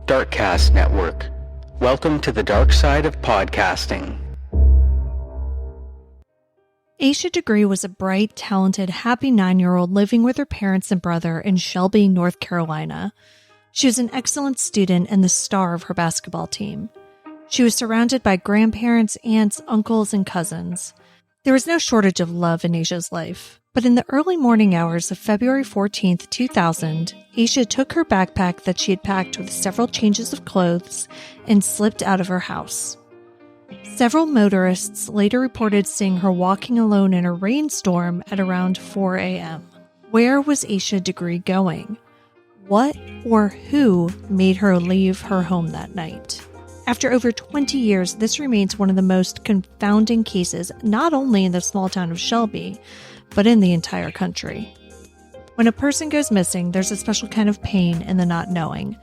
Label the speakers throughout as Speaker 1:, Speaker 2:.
Speaker 1: Darkcast Network. Welcome to the dark side of podcasting.
Speaker 2: Asha Degree was a bright, talented, happy 9-year-old living with her parents and brother in Shelby, North Carolina. She was an excellent student and the star of her basketball team. She was surrounded by grandparents, aunts, uncles, and cousins. There was no shortage of love in Asha's life, but in the early morning hours of February 14th, 2000, Asha took her backpack that she had packed with several changes of clothes and slipped out of her house. Several motorists later reported seeing her walking alone in a rainstorm at around 4 a.m. Where was Asha Degree going? What or who made her leave her home that night? After over 20 years, this remains one of the most confounding cases, not only in the small town of Shelby, but in the entire country. When a person goes missing, there's a special kind of pain in the not knowing.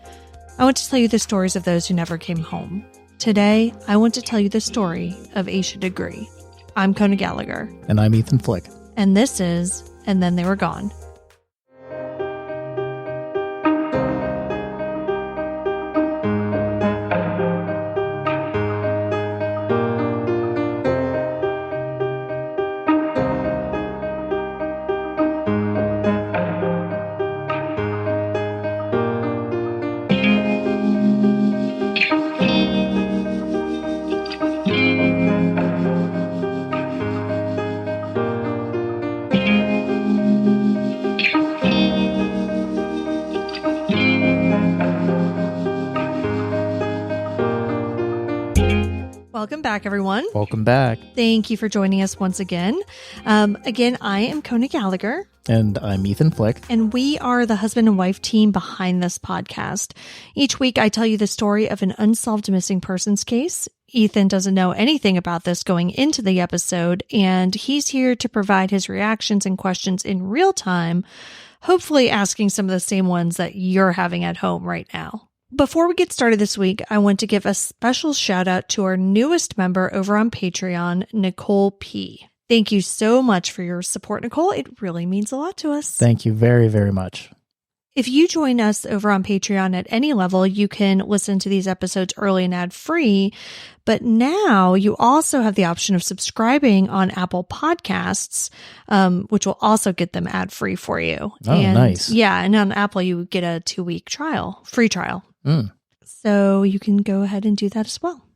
Speaker 2: I want to tell you the stories of those who never came home. Today, I want to tell you the story of Asha Degree. I'm Kona Gallagher.
Speaker 3: And I'm Ethan Flick.
Speaker 2: And this is And Then They Were Gone. Welcome back, everyone.
Speaker 3: Welcome back.
Speaker 2: Thank you for joining us once again. Again, I am Kona Gallagher.
Speaker 3: And I'm Ethan Flick.
Speaker 2: And we are the husband and wife team behind this podcast. Each week, I tell you the story of an unsolved missing persons case. Ethan doesn't know anything about this going into the episode, and he's here to provide his reactions and questions in real time, hopefully asking some of the same ones that you're having at home right now. Before we get started this week, I want to give a special shout out to our newest member over on Patreon, Nicole P. Thank you so much for your support, Nicole. It really means a lot to us.
Speaker 3: Thank you very, very much.
Speaker 2: If you join us over on Patreon at any level, you can listen to these episodes early and ad-free. But now you also have the option of subscribing on Apple Podcasts, which will also get them ad-free for you.
Speaker 3: Oh, nice.
Speaker 2: Yeah, and on Apple, you get a 2-week trial, free trial. So you can go ahead and do that as well.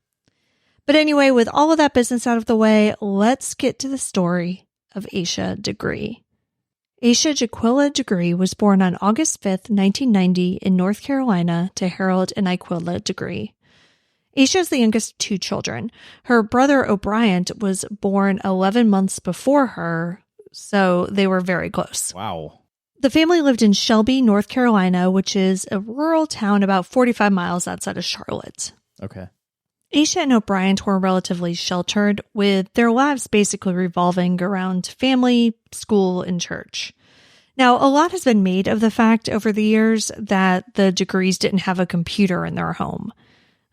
Speaker 2: But anyway, with all of that business out of the way, let's get to the story of Asha Degree. Asha Jaquilla Degree was born on August 5th, 1990 in North Carolina to Harold and Iquilla Degree. Asha is the youngest of 2 children. Her brother O'Brien was born 11 months before her, so they were very close.
Speaker 3: Wow.
Speaker 2: The family lived in Shelby, North Carolina, which is a rural town about 45 miles outside of Charlotte.
Speaker 3: Okay.
Speaker 2: Asha and O'Brien were relatively sheltered, with their lives basically revolving around family, school, and church. Now, a lot has been made of the fact over the years that the Degrees didn't have a computer in their home.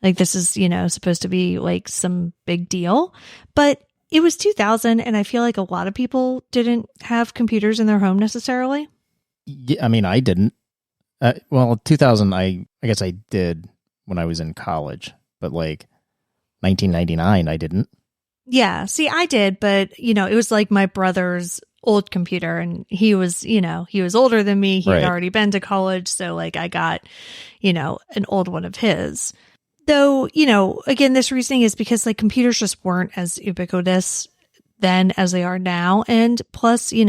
Speaker 2: Like, this is, supposed to be like some big deal. But it was 2000, and I feel like a lot of people didn't have computers in their home necessarily.
Speaker 3: Yeah, I mean, I didn't. 2000, I guess I did when I was in college, but like 1999, I didn't.
Speaker 2: Yeah, see, I did, but, it was like my brother's old computer, and he was older than me. He had already been to college, so like I got, an old one of his. Though, again, this reasoning is because like computers just weren't as ubiquitous then as they are now. And plus, a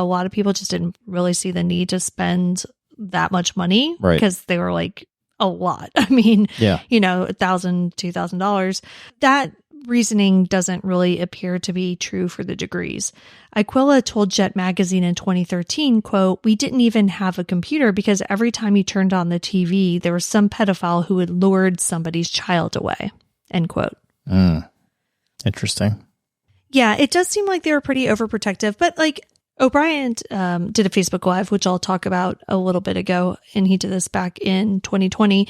Speaker 2: lot of people just didn't really see the need to spend that much money because they were like a lot. I mean, $1,000, $2,000. That reasoning doesn't really appear to be true for the Degrees. Iquilla told Jet Magazine in 2013, quote, "We didn't even have a computer because every time you turned on the TV, there was some pedophile who had lured somebody's child away," end quote.
Speaker 3: Interesting.
Speaker 2: Yeah, it does seem like they were pretty overprotective, but like O'Brien did a Facebook Live, which I'll talk about a little bit ago, and he did this back in 2020.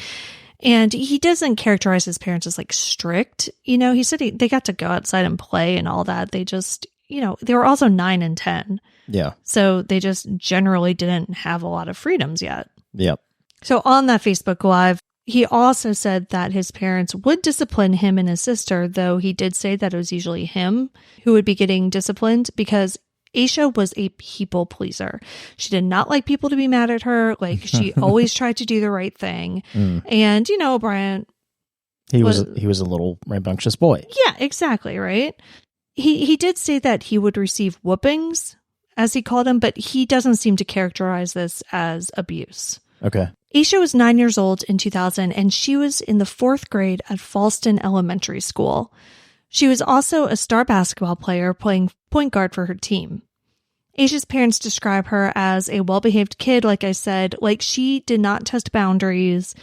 Speaker 2: And he doesn't characterize his parents as like strict. He said they got to go outside and play and all that. They just, they were also 9 and 10.
Speaker 3: Yeah.
Speaker 2: So they just generally didn't have a lot of freedoms yet.
Speaker 3: Yep.
Speaker 2: So on that Facebook Live, He also said that his parents would discipline him and his sister, though he did say that it was usually him who would be getting disciplined because Asha was a people pleaser. She did not like people to be mad at her. Like, she always tried to do the right thing. And, O'Brien...
Speaker 3: He was a little rambunctious boy.
Speaker 2: Yeah, exactly, right? He did say that he would receive whoopings, as he called them, but he doesn't seem to characterize this as abuse.
Speaker 3: Okay.
Speaker 2: Asha was 9 years old in 2000, and she was in the 4th grade at Falston Elementary School. She was also a star basketball player playing point guard for her team. Asha's parents describe her as a well-behaved kid, like I said. Like, she did not test boundaries.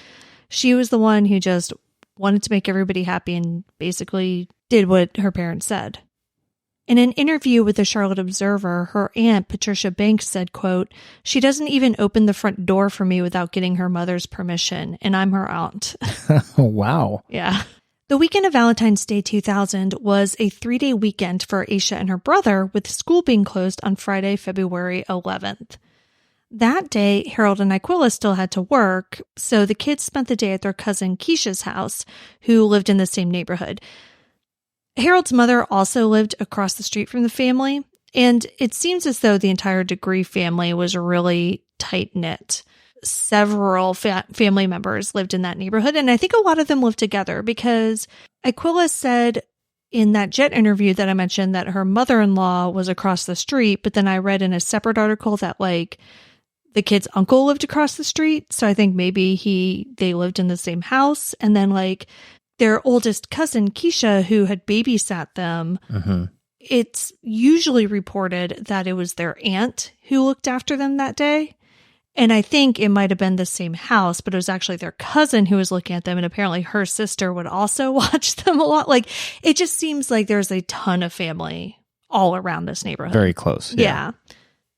Speaker 2: She was the one who just wanted to make everybody happy and basically did what her parents said. In an interview with the Charlotte Observer, her aunt, Patricia Banks, said, quote, "She doesn't even open the front door for me without getting her mother's permission, and I'm her aunt."
Speaker 3: Wow.
Speaker 2: Yeah. The weekend of Valentine's Day 2000 was a 3-day weekend for Asha and her brother, with school being closed on Friday, February 11th. That day, Harold and Aquila still had to work, so the kids spent the day at their cousin Keisha's house, who lived in the same neighborhood. Harold's mother also lived across the street from the family, and it seems as though the entire Degree family was really tight-knit. Several family members lived in that neighborhood, and I think a lot of them lived together because Aquila said in that Jet interview that I mentioned that her mother-in-law was across the street, but then I read in a separate article that, like, the kid's uncle lived across the street, so I think maybe they lived in the same house, and then, like, their oldest cousin, Keisha, who had babysat them, it's usually reported that it was their aunt who looked after them that day. And I think it might have been the same house, but it was actually their cousin who was looking at them. And apparently her sister would also watch them a lot. Like, it just seems like there's a ton of family all around this neighborhood.
Speaker 3: Very close.
Speaker 2: Yeah.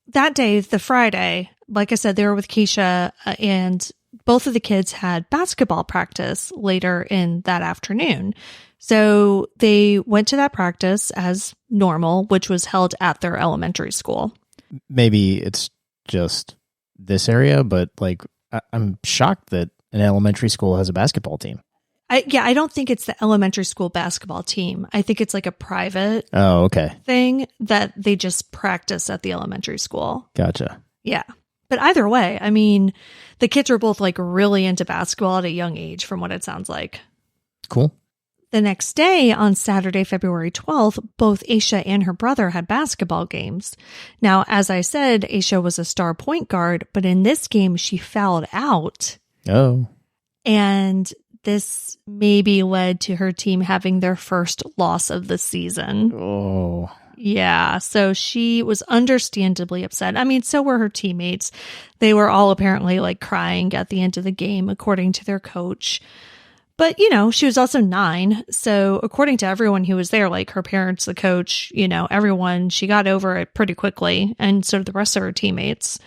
Speaker 2: That day, the Friday, like I said, they were with Keisha, and both of the kids had basketball practice later in that afternoon. So they went to that practice as normal, which was held at their elementary school.
Speaker 3: Maybe it's just this area, but like I'm shocked that an elementary school has a basketball team.
Speaker 2: I don't think it's the elementary school basketball team. I think it's like a private thing that they just practice at the elementary school.
Speaker 3: Gotcha.
Speaker 2: Yeah. But either way, I mean, the kids were both like really into basketball at a young age from what it sounds like.
Speaker 3: Cool.
Speaker 2: The next day, on Saturday, February 12th, both Asha and her brother had basketball games. Now, as I said, Asha was a star point guard, but in this game, she fouled out.
Speaker 3: Oh.
Speaker 2: And this maybe led to her team having their first loss of the season.
Speaker 3: Oh.
Speaker 2: Yeah, so she was understandably upset. I mean, so were her teammates. They were all apparently like crying at the end of the game, according to their coach. But, you know, she was also 9. So according to everyone who was there, like her parents, the coach, you know, everyone, she got over it pretty quickly. And so did the rest of her teammates.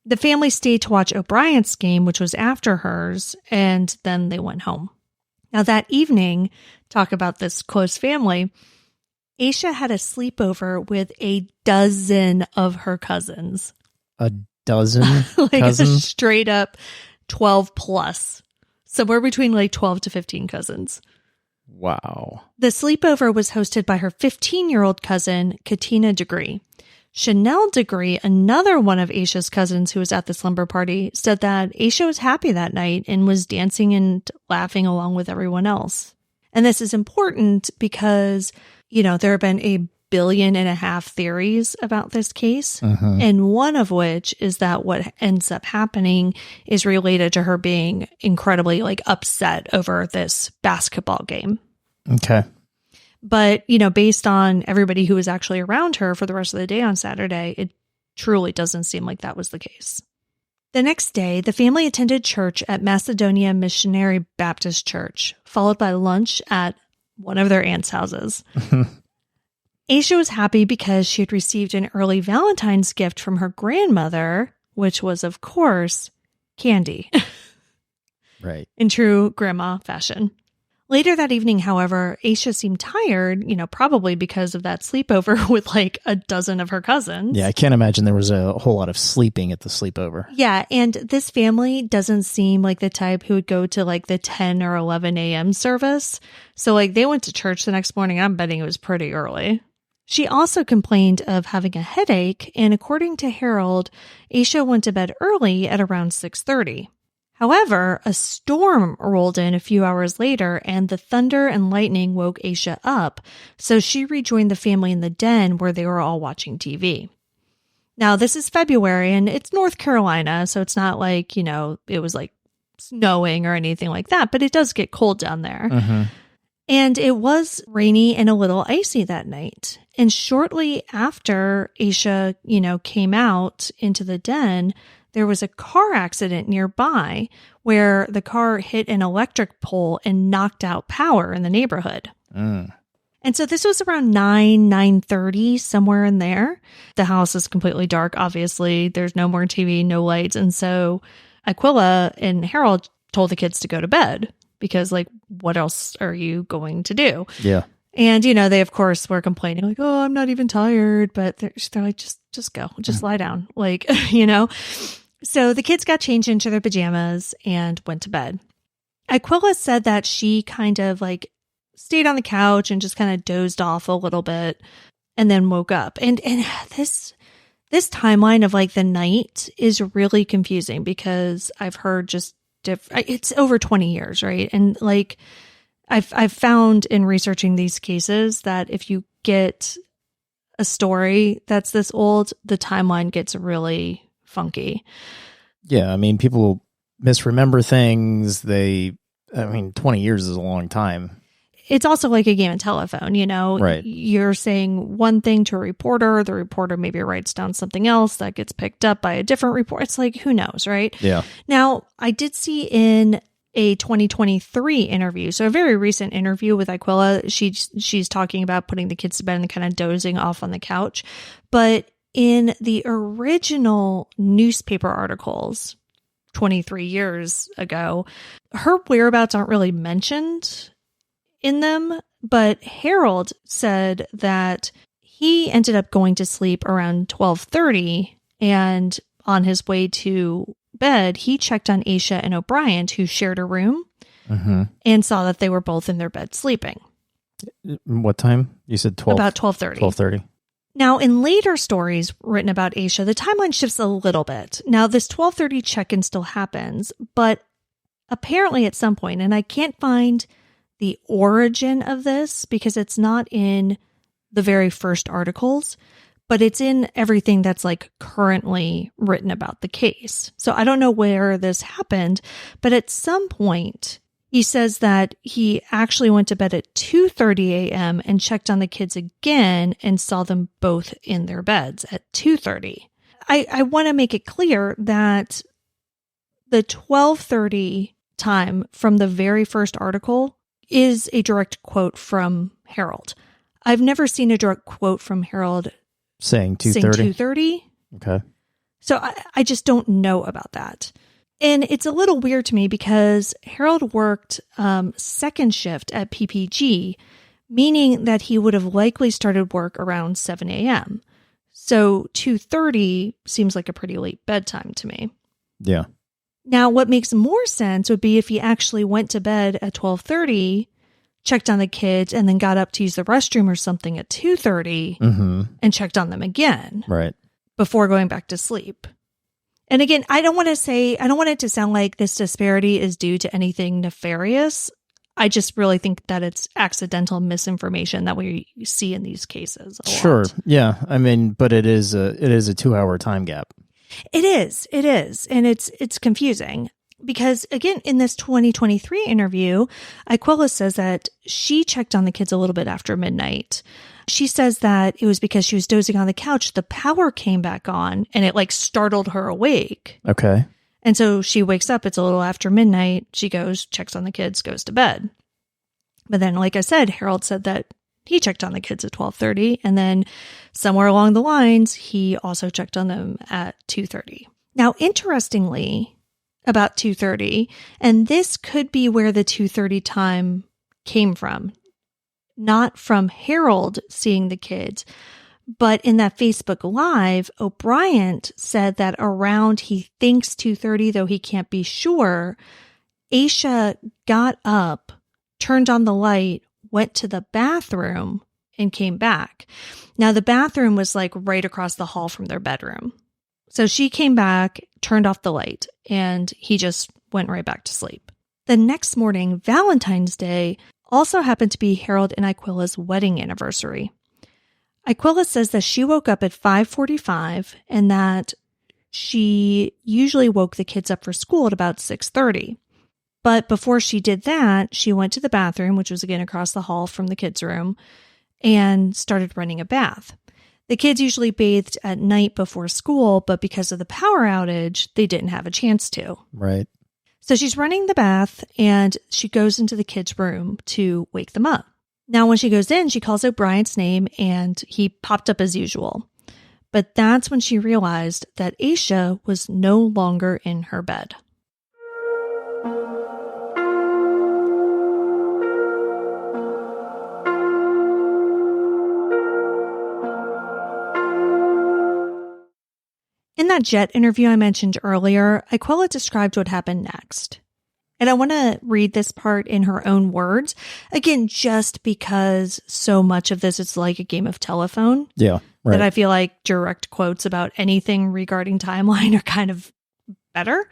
Speaker 2: The family stayed to watch O'Brien's game, which was after hers, and then they went home. Now that evening, talk about this close family, Asha had a sleepover with a dozen of her cousins.
Speaker 3: A dozen
Speaker 2: like
Speaker 3: cousins?
Speaker 2: A straight up 12 plus. Somewhere between like 12 to 15 cousins.
Speaker 3: Wow.
Speaker 2: The sleepover was hosted by her 15-year-old cousin, Katina Degree. Chanel Degree, another one of Asha's cousins who was at the slumber party, said that Asha was happy that night and was dancing and laughing along with everyone else. And this is important because, you know, there have been 1.5 billion theories about this case. And one of which is that what ends up happening is related to her being incredibly like upset over this basketball game.
Speaker 3: Okay.
Speaker 2: But, you know, based on everybody who was actually around her for the rest of the day on Saturday, it truly doesn't seem like that was the case. The next day, the family attended church at Macedonia Missionary Baptist Church, followed by lunch at one of their aunt's houses. Asha was happy because she had received an early Valentine's gift from her grandmother, which was, of course, candy.
Speaker 3: Right.
Speaker 2: In true grandma fashion. Later that evening, however, Asha seemed tired, probably because of that sleepover with like a dozen of her cousins.
Speaker 3: Yeah, I can't imagine there was a whole lot of sleeping at the sleepover.
Speaker 2: Yeah, and this family doesn't seem like the type who would go to like the 10 or 11 a.m. service. So like they went to church the next morning. I'm betting it was pretty early. She also complained of having a headache, and according to Harold, Asha went to bed early at around 6:30. However, a storm rolled in a few hours later, and the thunder and lightning woke Asha up, so she rejoined the family in the den where they were all watching TV. Now, this is February, and it's North Carolina, so it's not like, it was like snowing or anything like that, but it does get cold down there.
Speaker 3: Mm-hmm.
Speaker 2: And it was rainy and a little icy that night. And shortly after Asha, came out into the den, there was a car accident nearby where the car hit an electric pole and knocked out power in the neighborhood. And so this was around 9:30, somewhere in there. The house is completely dark, obviously. There's no more TV, no lights. And so Aquila and Harold told the kids to go to bed because, like, what else are you going to do?
Speaker 3: Yeah.
Speaker 2: And, they, of course, were complaining, like, oh, I'm not even tired. But they're like, just go. Just lie down. Like, So the kids got changed into their pajamas and went to bed. Aquila said that she kind of like stayed on the couch and just kind of dozed off a little bit and then woke up. And this timeline of like the night is really confusing because I've heard just it's over 20 years, right? And like I've found in researching these cases that if you get a story that's this old, the timeline gets really funky.
Speaker 3: Yeah, I mean, people misremember things. 20 years is a long time.
Speaker 2: It's also like a game of telephone,
Speaker 3: Right.
Speaker 2: You're saying one thing to a reporter, the reporter maybe writes down something else that gets picked up by a different report. It's like, who knows, right?
Speaker 3: Yeah.
Speaker 2: Now, I did see in a 2023 interview, so a very recent interview with Aquila, she's talking about putting the kids to bed and kind of dozing off on the couch. But in the original newspaper articles 23 years ago, her whereabouts aren't really mentioned in them, but Harold said that he ended up going to sleep around 12:30, and on his way to bed, he checked on Asha and O'Brien, who shared a room, and saw that they were both in their bed sleeping.
Speaker 3: What time? You said 12?
Speaker 2: About 12:30.
Speaker 3: 12:30.
Speaker 2: Now, in later stories written about Asha, the timeline shifts a little bit. Now, this 12:30 check-in still happens, but apparently at some point, and I can't find the origin of this because it's not in the very first articles, but it's in everything that's like currently written about the case. So I don't know where this happened, but at some point, he says that he actually went to bed at 2:30 a.m. and checked on the kids again and saw them both in their beds at 2:30. I want to make it clear that the 12:30 time from the very first article is a direct quote from Harold. I've never seen a direct quote from Harold
Speaker 3: saying 2:30.
Speaker 2: Saying 2:30.
Speaker 3: Okay.
Speaker 2: So I just don't know about that. And it's a little weird to me because Harold worked second shift at PPG, meaning that he would have likely started work around 7 a.m. So 2:30 seems like a pretty late bedtime to me.
Speaker 3: Yeah.
Speaker 2: Now, what makes more sense would be if he actually went to bed at 12:30, checked on the kids, and then got up to use the restroom or something at 2:30 and checked on them again.
Speaker 3: Right.
Speaker 2: Before going back to sleep. And again, I don't want it to sound like this disparity is due to anything nefarious. I just really think that it's accidental misinformation that we see in these cases.
Speaker 3: Sure. Yeah. I mean, but it is a 2-hour time gap.
Speaker 2: It is. And it's confusing because again, in this 2023 interview, Aquila says that she checked on the kids a little bit after midnight. She says that it was because she was dozing on the couch. The power came back on and it like startled her awake.
Speaker 3: Okay.
Speaker 2: And so she wakes up. It's a little after midnight. She goes, checks on the kids, goes to bed. But then, like I said, Harold said that he checked on the kids at 12:30. And then somewhere along the lines, he also checked on them at 2:30. Now, interestingly, about 2:30, and this could be where the 2:30 time came from. Not from Harold seeing the kids, but in that Facebook Live, O'Brien said that around, he thinks 2:30, though he can't be sure, Asha got up, turned on the light, went to the bathroom, and came back. Now, the bathroom was like right across the hall from their bedroom. So she came back, turned off the light, and he just went right back to sleep. The next morning, Valentine's Day, also happened to be Harold and Aquila's wedding anniversary. Aquila says that she woke up at 5:45 and that she usually woke the kids up for school at about 6:30. But before she did that, she went to the bathroom, which was again across the hall from the kids' room, and started running a bath. The kids usually bathed at night before school, but because of the power outage, they didn't have a chance to.
Speaker 3: Right.
Speaker 2: So she's running the bath and she goes into the kids' room to wake them up. Now, when she goes in, she calls out Brian's name and he popped up as usual. But that's when she realized that Asha was no longer in her bed. In that jet interview I mentioned earlier, Aquila described what happened next. And I want to read this part in her own words, again, just because so much of this is like a game of telephone.
Speaker 3: Yeah, right.
Speaker 2: That I feel like direct quotes about anything regarding timeline are kind of better.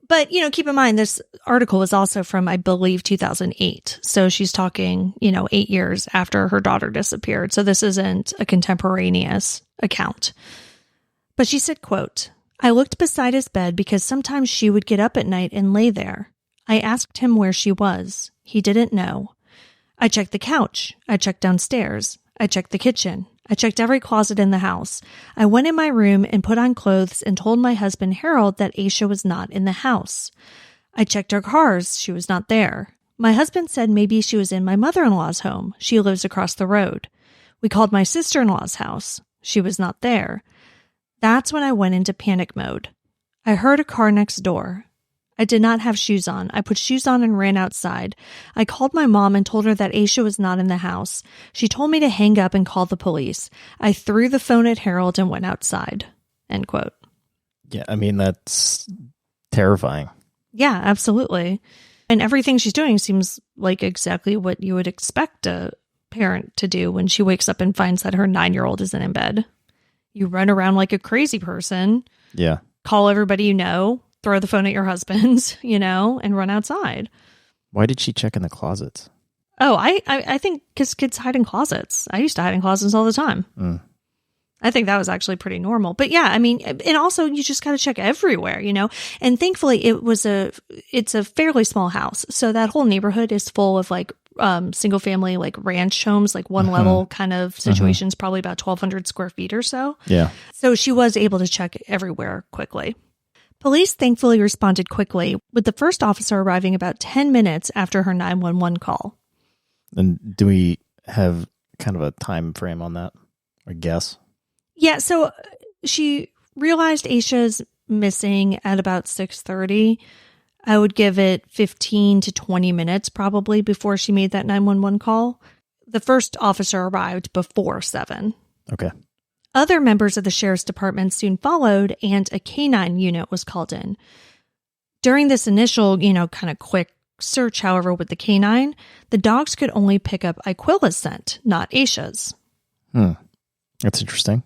Speaker 2: But, keep in mind, this article is also from, I believe, 2008. So she's talking, 8 years after her daughter disappeared. So this isn't a contemporaneous account. But she said, quote, "I looked beside his bed because sometimes she would get up at night and lay there. I asked him where she was. He didn't know. I checked the couch. I checked downstairs. I checked the kitchen. I checked every closet in the house. I went in my room and put on clothes and told my husband Harold that Asha was not in the house. I checked our cars. She was not there. My husband said maybe she was in my mother-in-law's home. She lives across the road. We called my sister-in-law's house. She was not there. That's when I went into panic mode. I heard a car next door. I did not have shoes on. I put shoes on and ran outside. I called my mom and told her that Asha was not in the house. She told me to hang up and call the police. I threw the phone at Harold and went outside." End quote.
Speaker 3: Yeah, I mean, that's terrifying.
Speaker 2: Yeah, absolutely. And everything she's doing seems like exactly what you would expect a parent to do when she wakes up and finds that her 9-year-old isn't in bed. You run around like a crazy person.
Speaker 3: Yeah.
Speaker 2: Call everybody you know, throw the phone at your husband, and run outside.
Speaker 3: Why did she check in the closets?
Speaker 2: Oh, I think because kids hide in closets. I used to hide in closets all the time. I think that was actually pretty normal. But yeah, I mean, and also you just got to check everywhere, And thankfully it's a fairly small house. So that whole neighborhood is full of like single family, like ranch homes, like one level kind of situations, probably about 1,200 square feet or so.
Speaker 3: Yeah.
Speaker 2: So she was able to check everywhere quickly. Police thankfully responded quickly, with the first officer arriving about 10 minutes after her 911 call.
Speaker 3: And do we have kind of a time frame on that, or guess?
Speaker 2: Yeah, so she realized Asha's missing at about 6:30. I would give it 15 to 20 minutes probably before she made that 911 call. The first officer arrived before 7.
Speaker 3: Okay.
Speaker 2: Other members of the sheriff's department soon followed, and a canine unit was called in. During this initial, kind of quick search, however, with the canine, the dogs could only pick up Aquila's scent, not Asha's.
Speaker 3: That's interesting.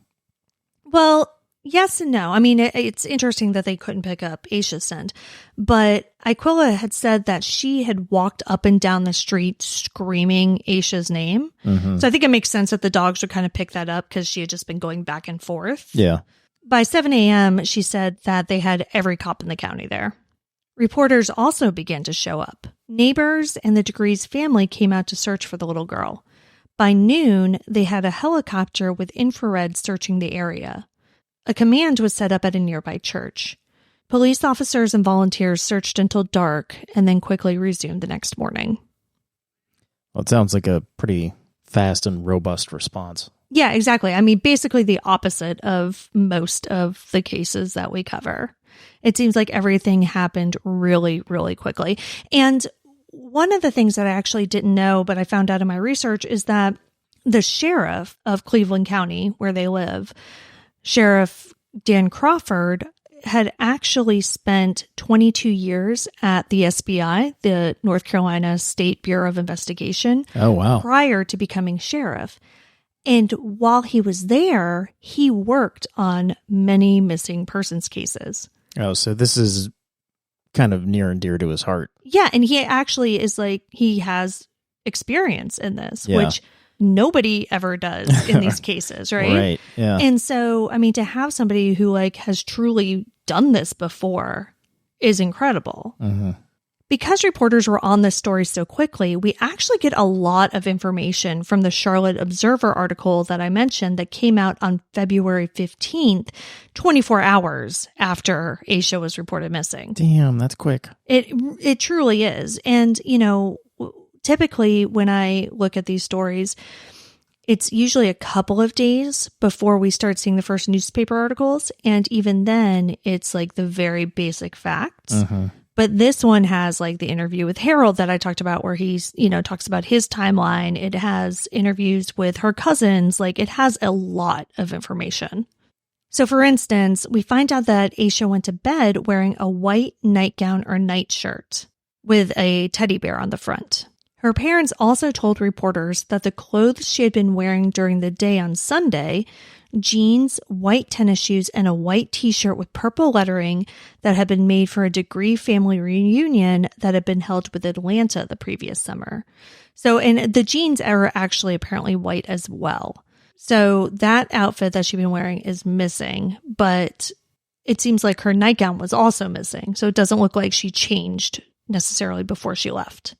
Speaker 2: Well, yes and no. I mean, it's interesting that they couldn't pick up Asha's scent, but Aquila had said that she had walked up and down the street screaming Asha's name. So I think it makes sense that the dogs would kind of pick that up because she had just been going back and forth.
Speaker 3: Yeah.
Speaker 2: By 7 a.m., she said that they had every cop in the county there. Reporters also began to show up. Neighbors and the Degrees family came out to search for the little girl. By noon, they had a helicopter with infrared searching the area. A command was set up at a nearby church. Police officers and volunteers searched until dark and then quickly resumed the next morning.
Speaker 3: Well, it sounds like a pretty fast and robust response.
Speaker 2: Yeah, exactly. I mean, basically the opposite of most of the cases that we cover. It seems like everything happened really, really quickly. And one of the things that I actually didn't know, but I found out in my research, is that the sheriff of Cleveland County, where they live, Sheriff Dan Crawford, had actually spent 22 years at the SBI, the North Carolina State Bureau of Investigation.
Speaker 3: Oh, wow.
Speaker 2: Prior to becoming sheriff. And while he was there, he worked on many missing persons cases.
Speaker 3: Oh, so this is kind of near and dear to his heart.
Speaker 2: Yeah, and he actually is like, he has experience in this,
Speaker 3: Yeah.
Speaker 2: which nobody ever does in these cases, right?
Speaker 3: Right, yeah.
Speaker 2: And so, I mean, to have somebody who like has truly done this before is incredible.
Speaker 3: Mm-hmm.
Speaker 2: Because reporters were on this story so quickly, we actually get a lot of information from the Charlotte Observer article that I mentioned that came out on February 15th, 24 hours after Asha was reported missing.
Speaker 3: Damn, that's quick.
Speaker 2: It truly is. And, you know, typically when I look at these stories, it's usually a couple of days before we start seeing the first newspaper articles. And even then, it's like the very basic facts.
Speaker 3: Mm-hmm.
Speaker 2: But this one has like the interview with Harold that I talked about where he's, you know, talks about his timeline. It has interviews with her cousins. Like it has a lot of information. So for instance, we find out that Asha went to bed wearing a white nightgown or nightshirt with a teddy bear on the front. Her parents also told reporters that the clothes she had been wearing during the day on Sunday, jeans, white tennis shoes, and a white t-shirt with purple lettering that had been made for a Degree family reunion that had been held with Atlanta the previous summer. So, and the jeans are actually apparently white as well. So that outfit that she'd been wearing is missing, but it seems like her nightgown was also missing. So it doesn't look like she changed necessarily before she left.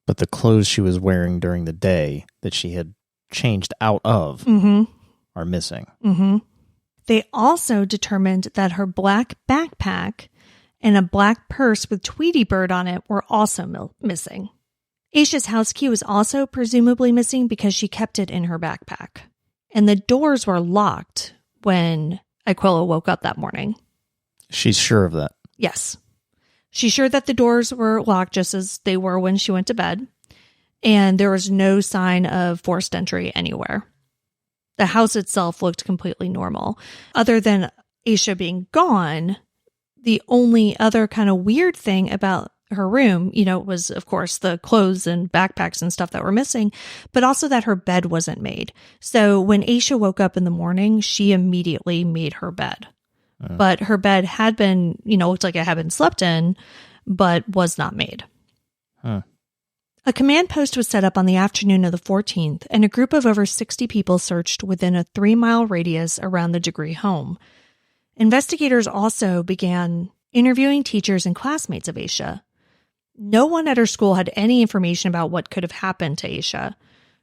Speaker 3: But the clothes she was wearing during the day that she had changed out of are missing.
Speaker 2: Mm-hmm. They also determined that her black backpack and a black purse with Tweety Bird on it were also missing. Asha's house key was also presumably missing because she kept it in her backpack. And the doors were locked when Aquila woke up that morning.
Speaker 3: She's sure of that.
Speaker 2: Yes. She's sure that the doors were locked just as they were when she went to bed. And there was no sign of forced entry anywhere. The house itself looked completely normal. Other than Asha being gone, the only other kind of weird thing about her room, you know, was, of course, the clothes and backpacks and stuff that were missing, but also that her bed wasn't made. So when Asha woke up in the morning, she immediately made her bed. But her bed had been, you know, looked like it had been slept in, but was not made.
Speaker 3: Huh.
Speaker 2: A command post was set up on the afternoon of the 14th, and a group of over 60 people searched within a 3-mile radius around the Degree home. Investigators also began interviewing teachers and classmates of Asha. No one at her school had any information about what could have happened to Asha.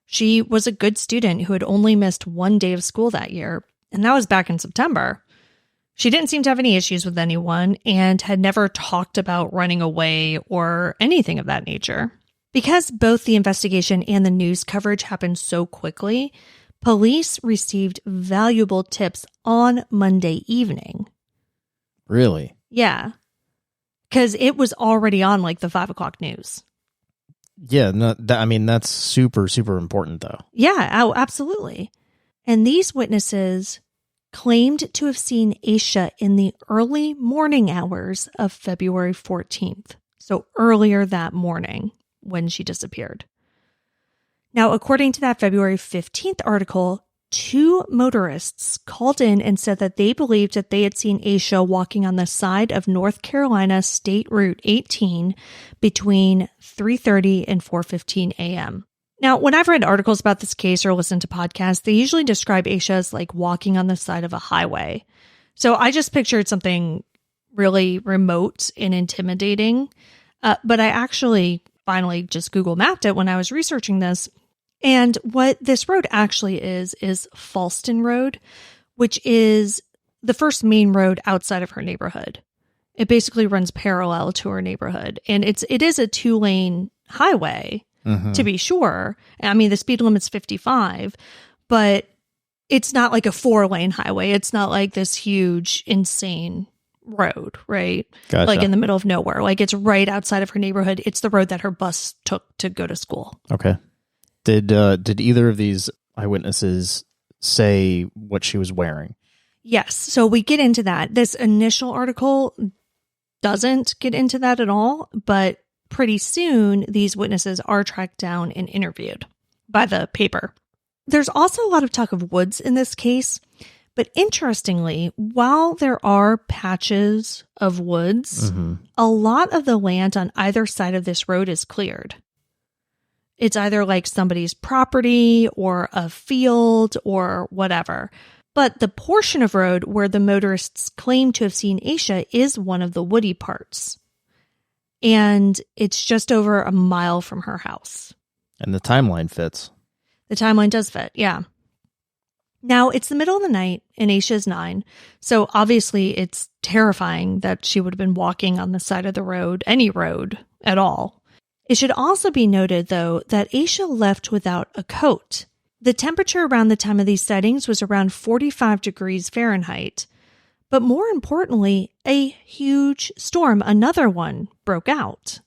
Speaker 2: She was a good student who had only missed one day of school that year, and that was back in September. She didn't seem to have any issues with anyone and had never talked about running away or anything of that nature. Because both the investigation and the news coverage happened so quickly, police received valuable tips on Monday evening.
Speaker 3: Really?
Speaker 2: Yeah. Because it was already on like the 5 o'clock news.
Speaker 3: Yeah, no, I mean, that's super, super important, though.
Speaker 2: Yeah, oh, absolutely. And these witnesses claimed to have seen Asha in the early morning hours of February 14th. So earlier that morning when she disappeared. Now, according to that February 15th article, 2 motorists called in and said that they believed that they had seen Asha walking on the side of North Carolina State Route 18 between 3:30 and 4:15 a.m. Now, when I've read articles about this case or listened to podcasts, they usually describe Asha as like walking on the side of a highway. So I just pictured something really remote and intimidating. But I actually finally just Google mapped it when I was researching this. And what this road actually is Falston Road, which is the first main road outside of her neighborhood. It basically runs parallel to her neighborhood. And it is a 2-lane highway. To be sure. I mean, the speed limit's 55, but it's not like a 4-lane highway. It's not like this huge, insane road, right?
Speaker 3: Gotcha.
Speaker 2: Like in the middle of nowhere. Like it's right outside of her neighborhood. It's the road that her bus took to go to school.
Speaker 3: Okay. Did either of these eyewitnesses say what she was wearing?
Speaker 2: Yes. So we get into that. This initial article doesn't get into that at all, but pretty soon these witnesses are tracked down and interviewed by the paper. There's also a lot of talk of woods in this case, but interestingly, while there are patches of woods, a lot of the land on either side of this road is cleared. It's either like somebody's property or a field or whatever. But the portion of road where the motorists claim to have seen Asha is one of the woody parts. And it's just over a mile from her house.
Speaker 3: And the timeline fits.
Speaker 2: The timeline does fit, yeah. Now, it's the middle of the night and Asha is 9. So obviously it's terrifying that she would have been walking on the side of the road, any road at all. It should also be noted, though, that Asha left without a coat. The temperature around the time of these sightings was around 45 degrees Fahrenheit. But more importantly, a huge storm, another one, broke out.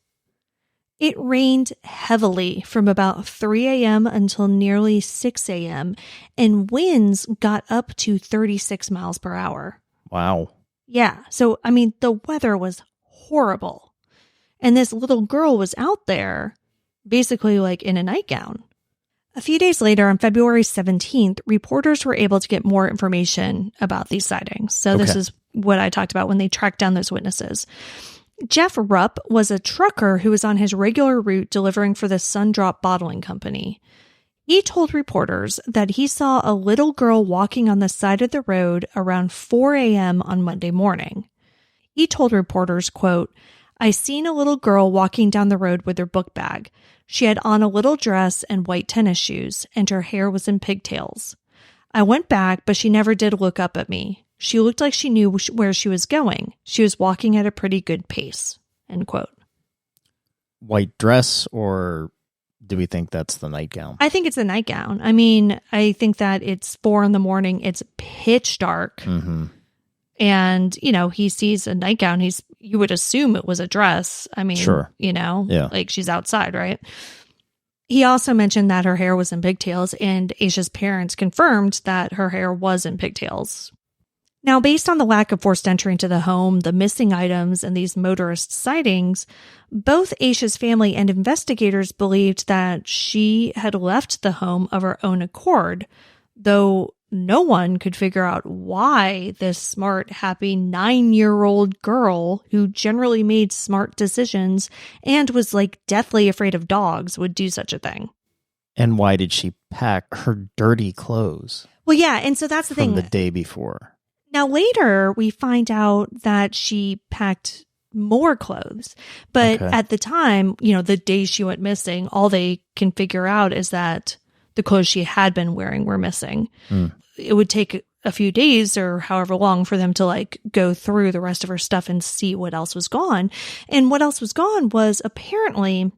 Speaker 2: It rained heavily from about 3 a.m. until nearly 6 a.m., and winds got up to 36 miles per hour.
Speaker 3: Wow.
Speaker 2: Yeah, so, I mean, the weather was horrible. And this little girl was out there, basically like in a nightgown. A few days later, on February 17th, reporters were able to get more information about these sightings. So This is what I talked about when they tracked down those witnesses. Jeff Rupp was a trucker who was on his regular route delivering for the Sundrop Bottling Company. He told reporters that he saw a little girl walking on the side of the road around 4 a.m. on Monday morning. He told reporters, quote, "I seen a little girl walking down the road with her book bag. She had on a little dress and white tennis shoes, and her hair was in pigtails. I went back, but she never did look up at me. She looked like she knew where she was going. She was walking at a pretty good pace." End quote.
Speaker 3: White dress, or do we think that's the nightgown?
Speaker 2: I think it's a nightgown. I mean, I think that it's 4 a.m. It's pitch dark.
Speaker 3: Mm-hmm.
Speaker 2: And, you know, he sees a nightgown. You would assume it was a dress. I mean,
Speaker 3: sure.
Speaker 2: You know,
Speaker 3: yeah.
Speaker 2: Like she's outside, right? He also mentioned that her hair was in pigtails, and Asha's parents confirmed that her hair was in pigtails. Now, based on the lack of forced entry into the home, the missing items, and these motorist sightings, both Asha's family and investigators believed that she had left the home of her own accord, though no one could figure out why this smart, happy 9-year-old girl who generally made smart decisions and was like deathly afraid of dogs would do such a thing.
Speaker 3: And why did she pack her dirty clothes?
Speaker 2: Well, yeah, and so that's the thing.
Speaker 3: From the day before.
Speaker 2: Now, later, we find out that she packed more clothes. But at the time, you know, the day she went missing, all they can figure out is that the clothes she had been wearing were missing. It would take a few days or however long for them to like go through the rest of her stuff and see what else was gone. And what else was gone was apparently,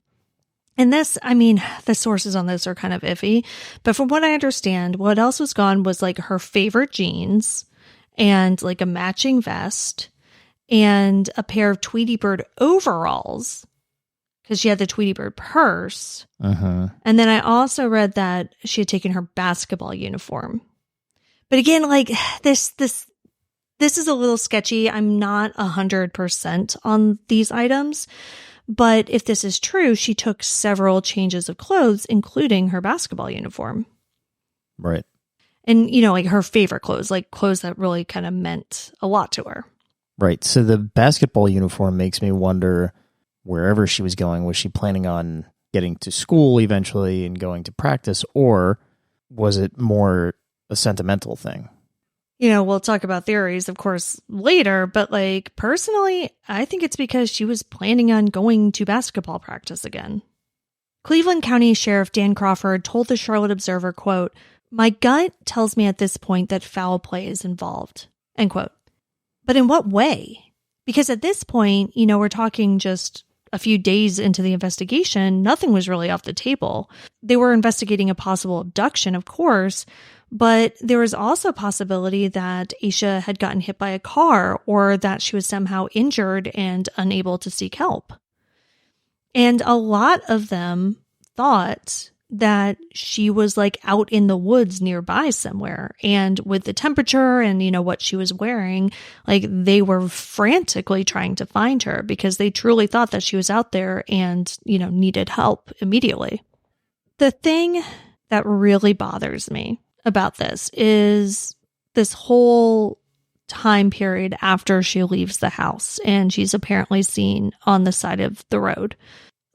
Speaker 2: and this, I mean, the sources on this are kind of iffy, but from what I understand, what else was gone was like her favorite jeans and like a matching vest and a pair of Tweety Bird overalls, because she had the Tweety Bird purse. And then I also read that she had taken her basketball uniform. But again, like this is a little sketchy. I'm not 100% on these items, but if this is true, she took several changes of clothes, including her basketball uniform.
Speaker 3: Right.
Speaker 2: And, you know, like her favorite clothes, like clothes that really kind of meant a lot to her.
Speaker 3: Right. So the basketball uniform makes me wonder, wherever she was going, was she planning on getting to school eventually and going to practice, or was it more a sentimental thing?
Speaker 2: You know, we'll talk about theories, of course, later, but like personally, I think it's because she was planning on going to basketball practice again. Cleveland County Sheriff Dan Crawford told the Charlotte Observer, quote, "My gut tells me at this point that foul play is involved," end quote. But in what way? Because at this point, you know, we're talking just a few days into the investigation, nothing was really off the table. They were investigating a possible abduction, of course, But there was also a possibility that Asha had gotten hit by a car or that she was somehow injured and unable to seek help. And a lot of them thought that she was like out in the woods nearby somewhere. And with the temperature and, what she was wearing, like they were frantically trying to find her because they truly thought that she was out there and, needed help immediately. The thing that really bothers me about this is this whole time period after she leaves the house and she's apparently seen on the side of the road.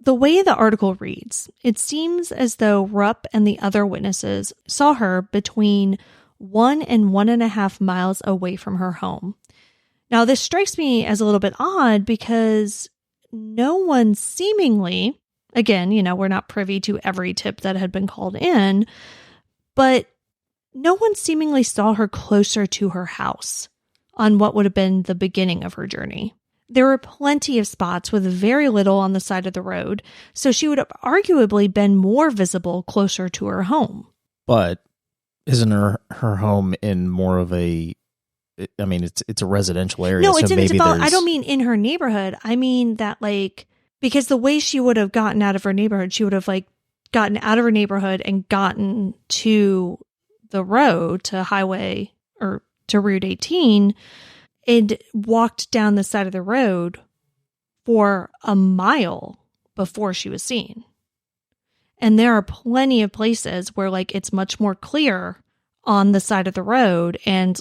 Speaker 2: The way the article reads, it seems as though Rupp and the other witnesses saw her between 1 and 1.5 miles away from her home. Now, this strikes me as a little bit odd because no one seemingly, again, we're not privy to every tip that had been called in, but no one seemingly saw her closer to her house on what would have been the beginning of her journey. There were plenty of spots with very little on the side of the road, so she would have arguably been more visible closer to her home.
Speaker 3: But isn't her home in more of a, it's a residential area.
Speaker 2: No,
Speaker 3: so
Speaker 2: it's in
Speaker 3: maybe
Speaker 2: I don't mean in her neighborhood. I mean that because the way she would have gotten out of her neighborhood, she would have gotten out of her neighborhood and gotten to the road, to highway or to Route 18, and walked down the side of the road for a mile before she was seen. And there are plenty of places where it's much more clear on the side of the road and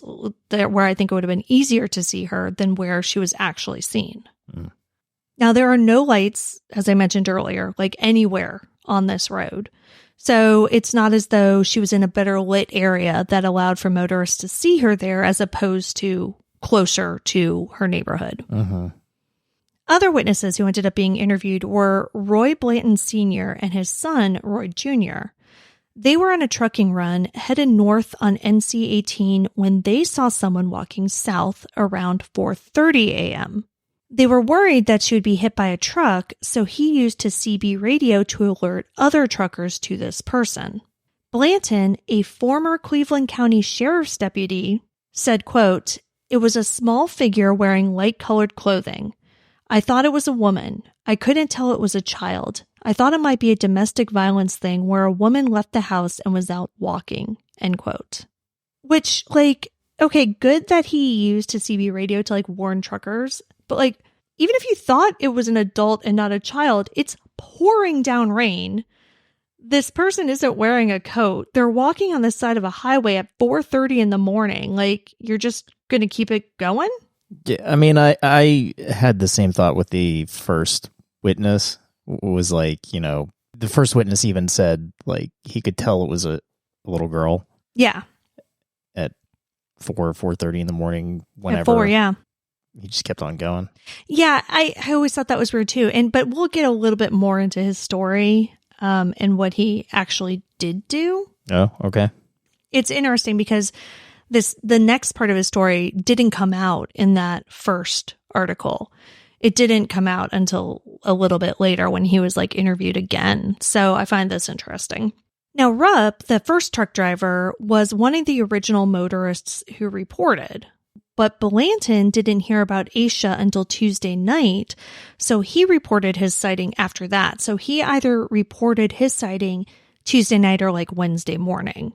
Speaker 2: where I think it would have been easier to see her than where she was actually seen. Mm. Now, there are no lights, as I mentioned earlier, anywhere on this road. So it's not as though she was in a better lit area that allowed for motorists to see her there as opposed to closer to her neighborhood. Uh-huh. Other witnesses who ended up being interviewed were Roy Blanton Sr. and his son, Roy Jr. They were on a trucking run headed north on NC-18 when they saw someone walking south around 4:30 a.m. They were worried that she would be hit by a truck, so he used his CB radio to alert other truckers to this person. Blanton, a former Cleveland County Sheriff's deputy, said, quote, "It was a small figure wearing light-colored clothing. I thought it was a woman. I couldn't tell it was a child. I thought it might be a domestic violence thing where a woman left the house and was out walking," end quote. Which, okay, good that he used his CB radio to, warn truckers, but, even if you thought it was an adult and not a child, it's pouring down rain. This person isn't wearing a coat. They're walking on the side of a highway at 4:30 in the morning. You're just going to keep it going?
Speaker 3: Yeah, I had the same thought with the first witness. It was the first witness even said, he could tell it was a little girl.
Speaker 2: Yeah.
Speaker 3: At 4:30 in the morning, whenever.
Speaker 2: At 4, yeah.
Speaker 3: He just kept on going.
Speaker 2: Yeah, I always thought that was weird too. But we'll get a little bit more into his story and what he actually did do.
Speaker 3: Oh, okay.
Speaker 2: It's interesting because the next part of his story didn't come out in that first article. It didn't come out until a little bit later when he was interviewed again. So I find this interesting. Now, Rupp, the first truck driver, was one of the original motorists who reported. But Blanton didn't hear about Asha until Tuesday night, so he reported his sighting after that. So he either reported his sighting Tuesday night or Wednesday morning.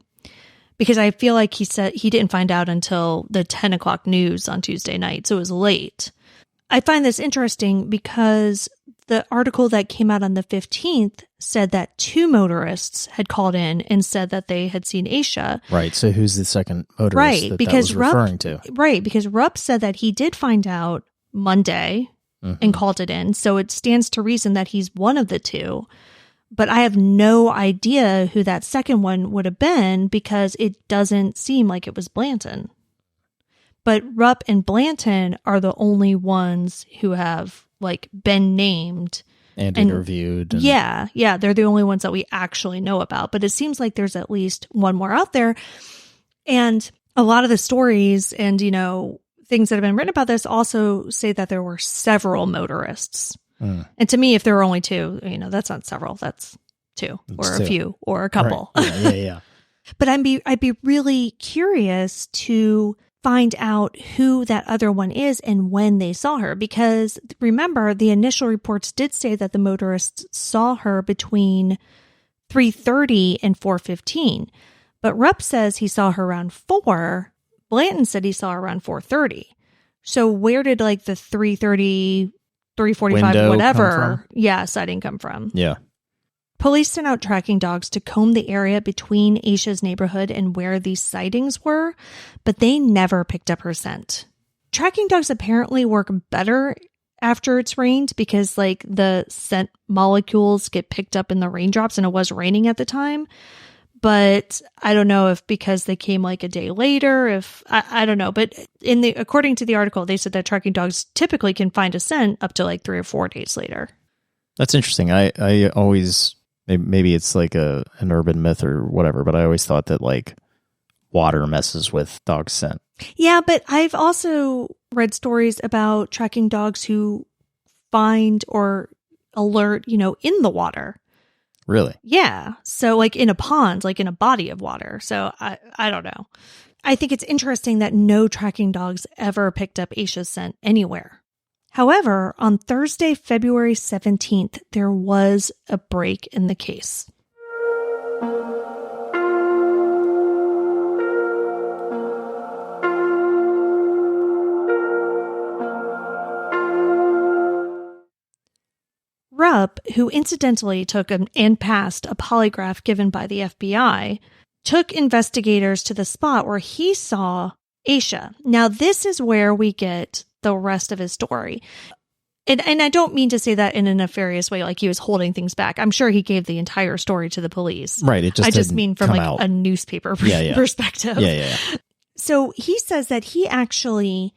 Speaker 2: Because I feel like he said he didn't find out until the 10 o'clock news on Tuesday night, so it was late. I find this interesting because the article that came out on the 15th said that 2 motorists had called in and said that they had seen Asha.
Speaker 3: Right. So who's the second motorist
Speaker 2: right, because
Speaker 3: that was referring to?
Speaker 2: Right. Because Rupp said that he did find out Monday and called it in. So it stands to reason that he's one of the 2. But I have no idea who that second one would have been because it doesn't seem like it was Blanton. But Rupp and Blanton are the only ones who have been named
Speaker 3: and interviewed.
Speaker 2: Yeah, they're the only ones that we actually know about. But it seems like there's at least one more out there. And a lot of the stories and, things that have been written about this also say that there were several motorists. Mm. And to me, if there were only 2, that's not several, that's 2 or a few or a couple.
Speaker 3: Right. Yeah.
Speaker 2: But I'd be really curious to find out who that other one is and when they saw her. Because remember, the initial reports did say that the motorists saw her between 3:30 and 4:15. But Rupp says he saw her around 4. Blanton said he saw her around 4:30. So where did like the 3:30, 3:45,
Speaker 3: Window
Speaker 2: whatever, sighting come from?
Speaker 3: Yeah.
Speaker 2: Police sent out tracking dogs to comb the area between Asha's neighborhood and where these sightings were, but they never picked up her scent. Tracking dogs apparently work better after it's rained because like the scent molecules get picked up in the raindrops, and it was raining at the time. But I don't know if because they came like a day later, if I don't know. But according to the article, they said that tracking dogs typically can find a scent up to like 3 or 4 days later.
Speaker 3: That's interesting. I always, maybe it's like an urban myth or whatever, but I always thought that like water messes with dog scent.
Speaker 2: Yeah, but I've also read stories about tracking dogs who find or alert, in the water.
Speaker 3: Really?
Speaker 2: Yeah. So like in a pond, like in a body of water. So I don't know. I think it's interesting that no tracking dogs ever picked up Asha's scent anywhere. However, on Thursday, February 17th, there was a break in the case. Rupp, who incidentally took and passed a polygraph given by the FBI, took investigators to the spot where he saw Asha. Now, this is where we get the rest of his story. And I don't mean to say that in a nefarious way, like he was holding things back. I'm sure he gave the entire story to the police.
Speaker 3: Right.
Speaker 2: I just mean from like a newspaper perspective.
Speaker 3: Yeah.
Speaker 2: So he says that he actually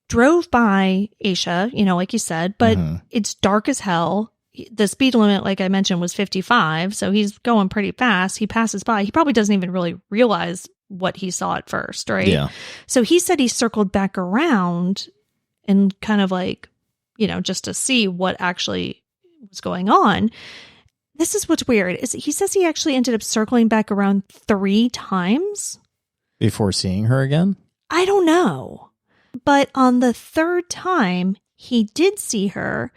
Speaker 2: drove by Asha, like you said, but it's dark as hell. The speed limit, like I mentioned, was 55. So he's going pretty fast. He passes by. He probably doesn't even really realize what he saw at first, right?
Speaker 3: Yeah.
Speaker 2: So he said he circled back around and kind of like, just to see what actually was going on. This is what's weird. Is he says he actually ended up circling back around 3 times.
Speaker 3: Before seeing her again?
Speaker 2: I don't know. But on the 3rd time, he did see her.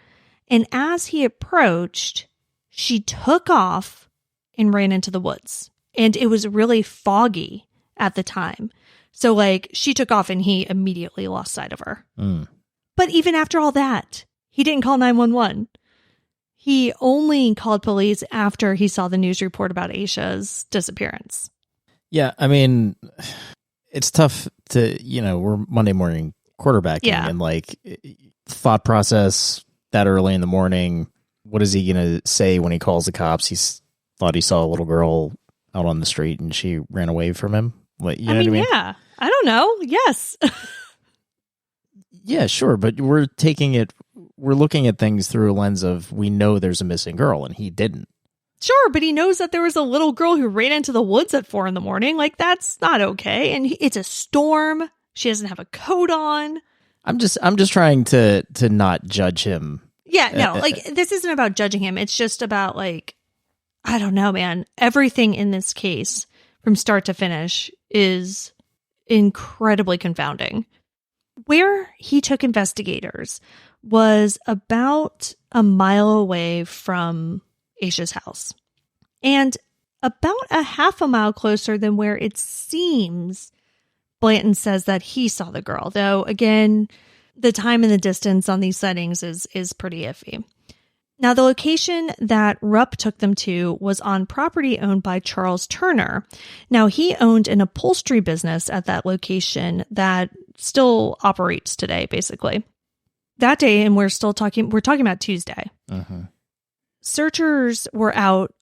Speaker 2: And as he approached, she took off and ran into the woods. And it was really foggy at the time. So like she took off and he immediately lost sight of her. But even after all that, he didn't call 911. He only called police after he saw the news report about Asha's disappearance.
Speaker 3: Yeah, I mean, it's tough to, we're Monday morning quarterbacking and like thought process that early in the morning. What is he going to say when he calls the cops? He thought he saw a little girl out on the street and she ran away from him. Like, you know what I mean?
Speaker 2: Yeah, I don't know. Yes.
Speaker 3: Yeah, sure. But we're looking at things through a lens of, we know there's a missing girl and he didn't.
Speaker 2: Sure, but he knows that there was a little girl who ran into the woods at 4 a.m. Like, that's not okay. And it's a storm. She doesn't have a coat on.
Speaker 3: I'm just trying to not judge him.
Speaker 2: Yeah, no, like this isn't about judging him. It's just about like, I don't know, man. Everything in this case from start to finish is incredibly confounding. Where he took investigators was about a mile away from Asha's house and about a half a mile closer than where it seems Blanton says that he saw the girl, though, again, the time and the distance on these sightings is pretty iffy. Now, the location that Rupp took them to was on property owned by Charles Turner. Now, he owned an upholstery business at that location that still operates today, basically. That day, and we're talking about Tuesday. Searchers were out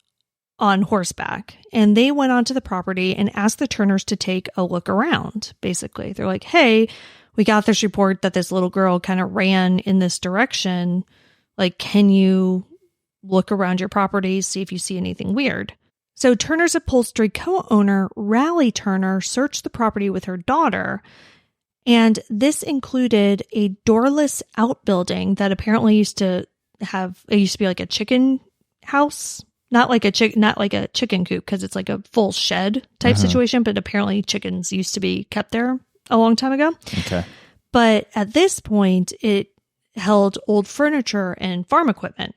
Speaker 2: on horseback, and they went onto the property and asked the Turners to take a look around, basically. They're like, hey, we got this report that this little girl kind of ran in this direction. Like, can you look around your property, see if you see anything weird? So Turner's upholstery co-owner, Raleigh Turner, searched the property with her daughter, and this included a doorless outbuilding that apparently used to be like a chicken house Not like a chicken coop, because it's like a full shed type situation, but apparently chickens used to be kept there a long time ago.
Speaker 3: Okay.
Speaker 2: But at this point, it held old furniture and farm equipment.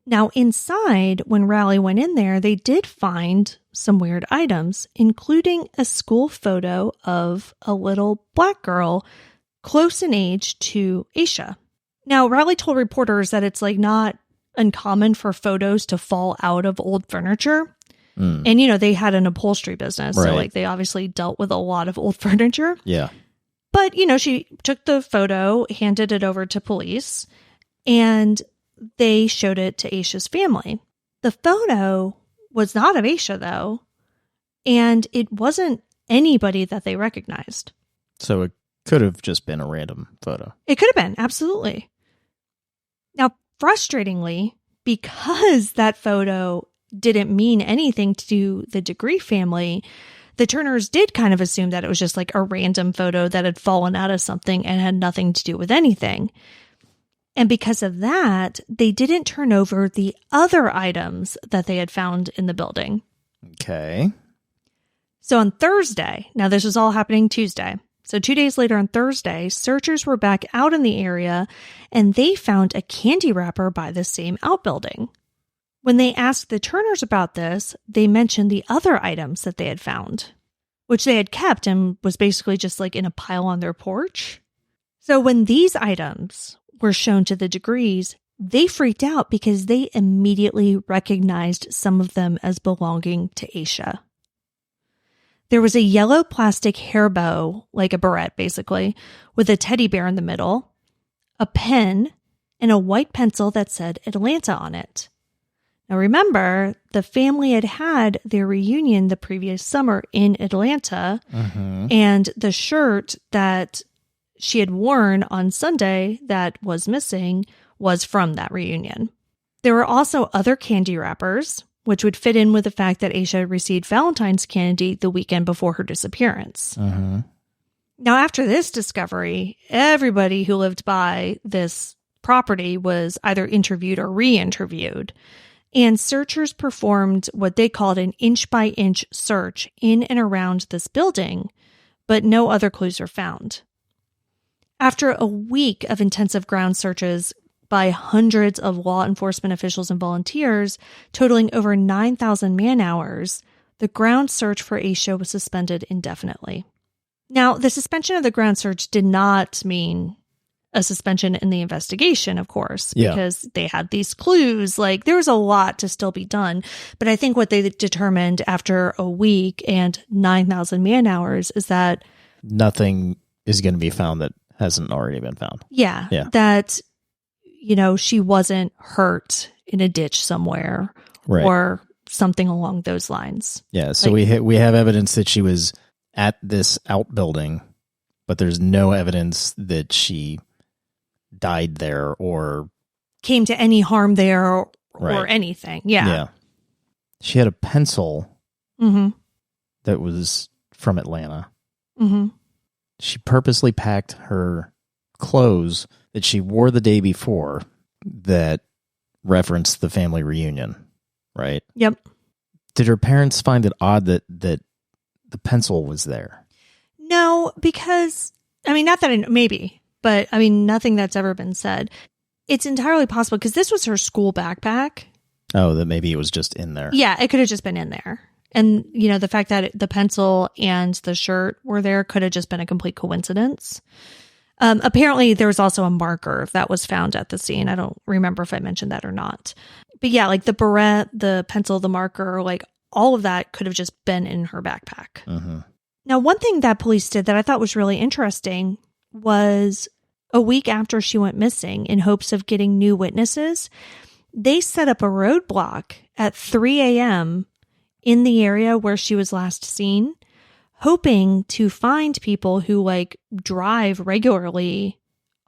Speaker 2: Now, inside, when Raleigh went in there, they did find some weird items, including a school photo of a little black girl close in age to Asha. Now, Raleigh told reporters that it's like not uncommon for photos to fall out of old furniture. And, you know, they had an upholstery business, so like they obviously dealt with a lot of old furniture.
Speaker 3: Yeah.
Speaker 2: But, you know, she took the photo, handed it over to police, and they showed it to Asha's family. The photo was not of Asha, though, and it wasn't anybody that they recognized.
Speaker 3: So it could have just been a random photo.
Speaker 2: It could have been, absolutely. Now, frustratingly, because that photo didn't mean anything to the Degree family, the Turners did kind of assume that it was just like a random photo that had fallen out of something and had nothing to do with anything. And because of that, they didn't turn over the other items that they had found in the building.
Speaker 3: Okay.
Speaker 2: So on Thursday, now this was all happening Tuesday. So 2 days later on Thursday, searchers were back out in the area and they found a candy wrapper by the same outbuilding. When they asked the Turners about this, they mentioned the other items that they had found, which they had kept and was basically just like in a pile on their porch. So when these items were shown to the Degrees, they freaked out because they immediately recognized some of them as belonging to Asha. There was a yellow plastic hair bow, like a barrette basically, with a teddy bear in the middle, a pen, and a white pencil that said Atlanta on it. Now remember, the family had had their reunion the previous summer in Atlanta, and the shirt that she had worn on Sunday that was missing was from that reunion. There were also other candy wrappers, which would fit in with the fact that Asha received Valentine's candy the weekend before her disappearance. Now, after this discovery, everybody who lived by this property was either interviewed or re-interviewed, and searchers performed what they called an inch-by-inch search in and around this building, but no other clues were found. After a week of intensive ground searches by hundreds of law enforcement officials and volunteers, totaling over 9,000 man-hours, the ground search for Asha was suspended indefinitely. Now, the suspension of the ground search did not mean a suspension in the investigation, of course, because they had these clues. Like, there was a lot to still be done. But I think what they determined after a week and 9,000 man-hours is that
Speaker 3: nothing is going to be found that hasn't already been found.
Speaker 2: Yeah. That, you know, she wasn't hurt in a ditch somewhere or something along those lines.
Speaker 3: Yeah. So we have evidence that she was at this outbuilding, but there's no evidence that she died there or
Speaker 2: came to any harm there or anything. Yeah.
Speaker 3: She had a pencil that was from Atlanta. She purposely packed her clothes that she wore the day before that referenced the family reunion, right?
Speaker 2: Yep.
Speaker 3: Did her parents find it odd that the pencil was there?
Speaker 2: No, because, I mean, not that maybe, but I mean, nothing that's ever been said. It's entirely possible because this was her school backpack.
Speaker 3: Oh, that maybe it was just in there.
Speaker 2: Yeah, it could have just been in there. And, you know, the fact that the pencil and the shirt were there could have just been a complete coincidence. Apparently, there was also a marker that was found at the scene. I don't remember if I mentioned that or not. But yeah, like the barrette, the pencil, the marker, like all of that could have just been in her backpack. Now, one thing that police did that I thought was really interesting was a week after she went missing, in hopes of getting new witnesses, they set up a roadblock at 3 a.m. in the area where she was last seen, hoping to find people who like drive regularly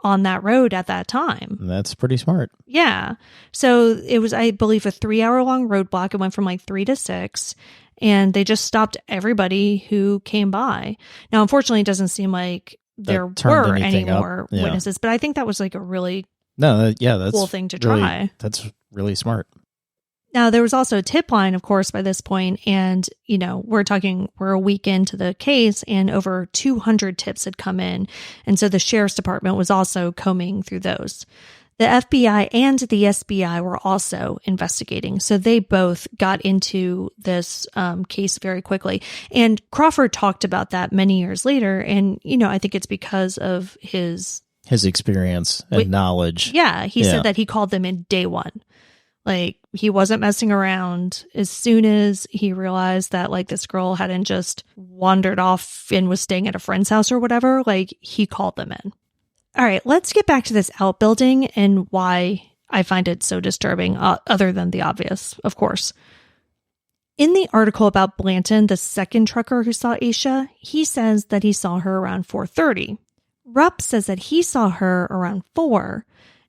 Speaker 2: on that road at that time.
Speaker 3: That's pretty smart.
Speaker 2: Yeah. So it was, I believe, a 3-hour-long roadblock. It went from like 3 to 6, and they just stopped everybody who came by. Now, unfortunately, it doesn't seem like there were any more witnesses, but I think that was like a really
Speaker 3: that's
Speaker 2: cool thing to try.
Speaker 3: That's really smart.
Speaker 2: Now, there was also a tip line, of course, by this point, and, we're a week into the case, and over 200 tips had come in, and so the sheriff's department was also combing through those. The FBI and the SBI were also investigating, so they both got into this case very quickly. And Crawford talked about that many years later, and, I think it's because of his
Speaker 3: experience and knowledge.
Speaker 2: Yeah, he said that he called them in day one. Like, he wasn't messing around. As soon as he realized that, like, this girl hadn't just wandered off and was staying at a friend's house or whatever, like, he called them in. All right, let's get back to this outbuilding and why I find it so disturbing, other than the obvious, of course. In the article about Blanton, the second trucker who saw Asha, he says that he saw her around 4:30. Rupp says that he saw her around 4.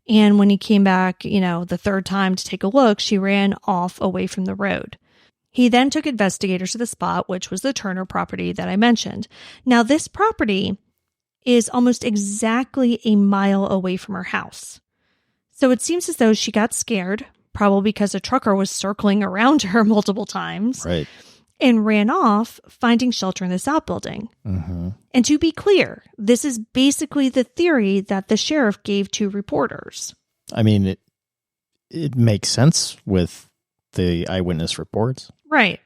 Speaker 2: And when he came back, the third time to take a look, she ran off away from the road. He then took investigators to the spot, which was the Turner property that I mentioned. Now, this property is almost exactly a mile away from her house. So it seems as though she got scared, probably because a trucker was circling around her multiple times.
Speaker 3: Right.
Speaker 2: And ran off, finding shelter in this outbuilding.
Speaker 3: Mm-hmm.
Speaker 2: And to be clear, this is basically the theory that the sheriff gave to reporters.
Speaker 3: I mean, it makes sense with the eyewitness reports.
Speaker 2: Right.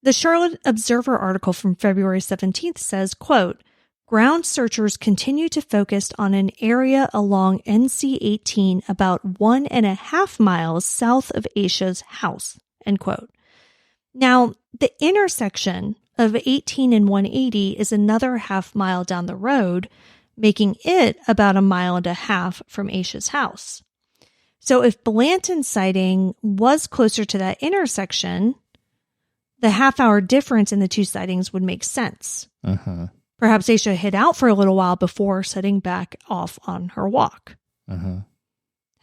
Speaker 2: The Charlotte Observer article from February 17th says, quote, ground searchers continue to focus on an area along NC-18 about 1.5 miles south of Asha's house, end quote. Now, the intersection of 18 and 180 is another half mile down the road, making it about 1.5 miles from Asha's house. So if Blanton's sighting was closer to that intersection, the half-hour difference in the two sightings would make sense.
Speaker 3: Uh-huh.
Speaker 2: Perhaps Asha hid out for a little while before setting back off on her walk.
Speaker 3: Uh-huh.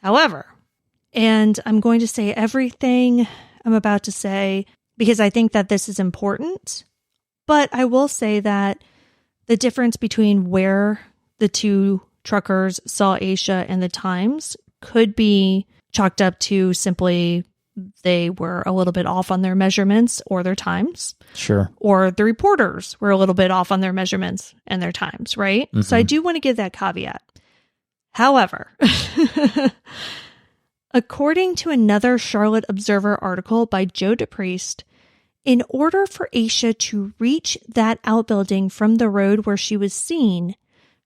Speaker 2: However, and I'm going to say everything I'm about to say because I think that this is important, but I will say that the difference between where the two truckers saw Asha and the times could be chalked up to simply they were a little bit off on their measurements or their times.
Speaker 3: Sure.
Speaker 2: Or the reporters were a little bit off on their measurements and their times, right?
Speaker 3: Mm-hmm.
Speaker 2: So I do want to give that caveat. However, according to another Charlotte Observer article by Joe DePriest, in order for Asha to reach that outbuilding from the road where she was seen,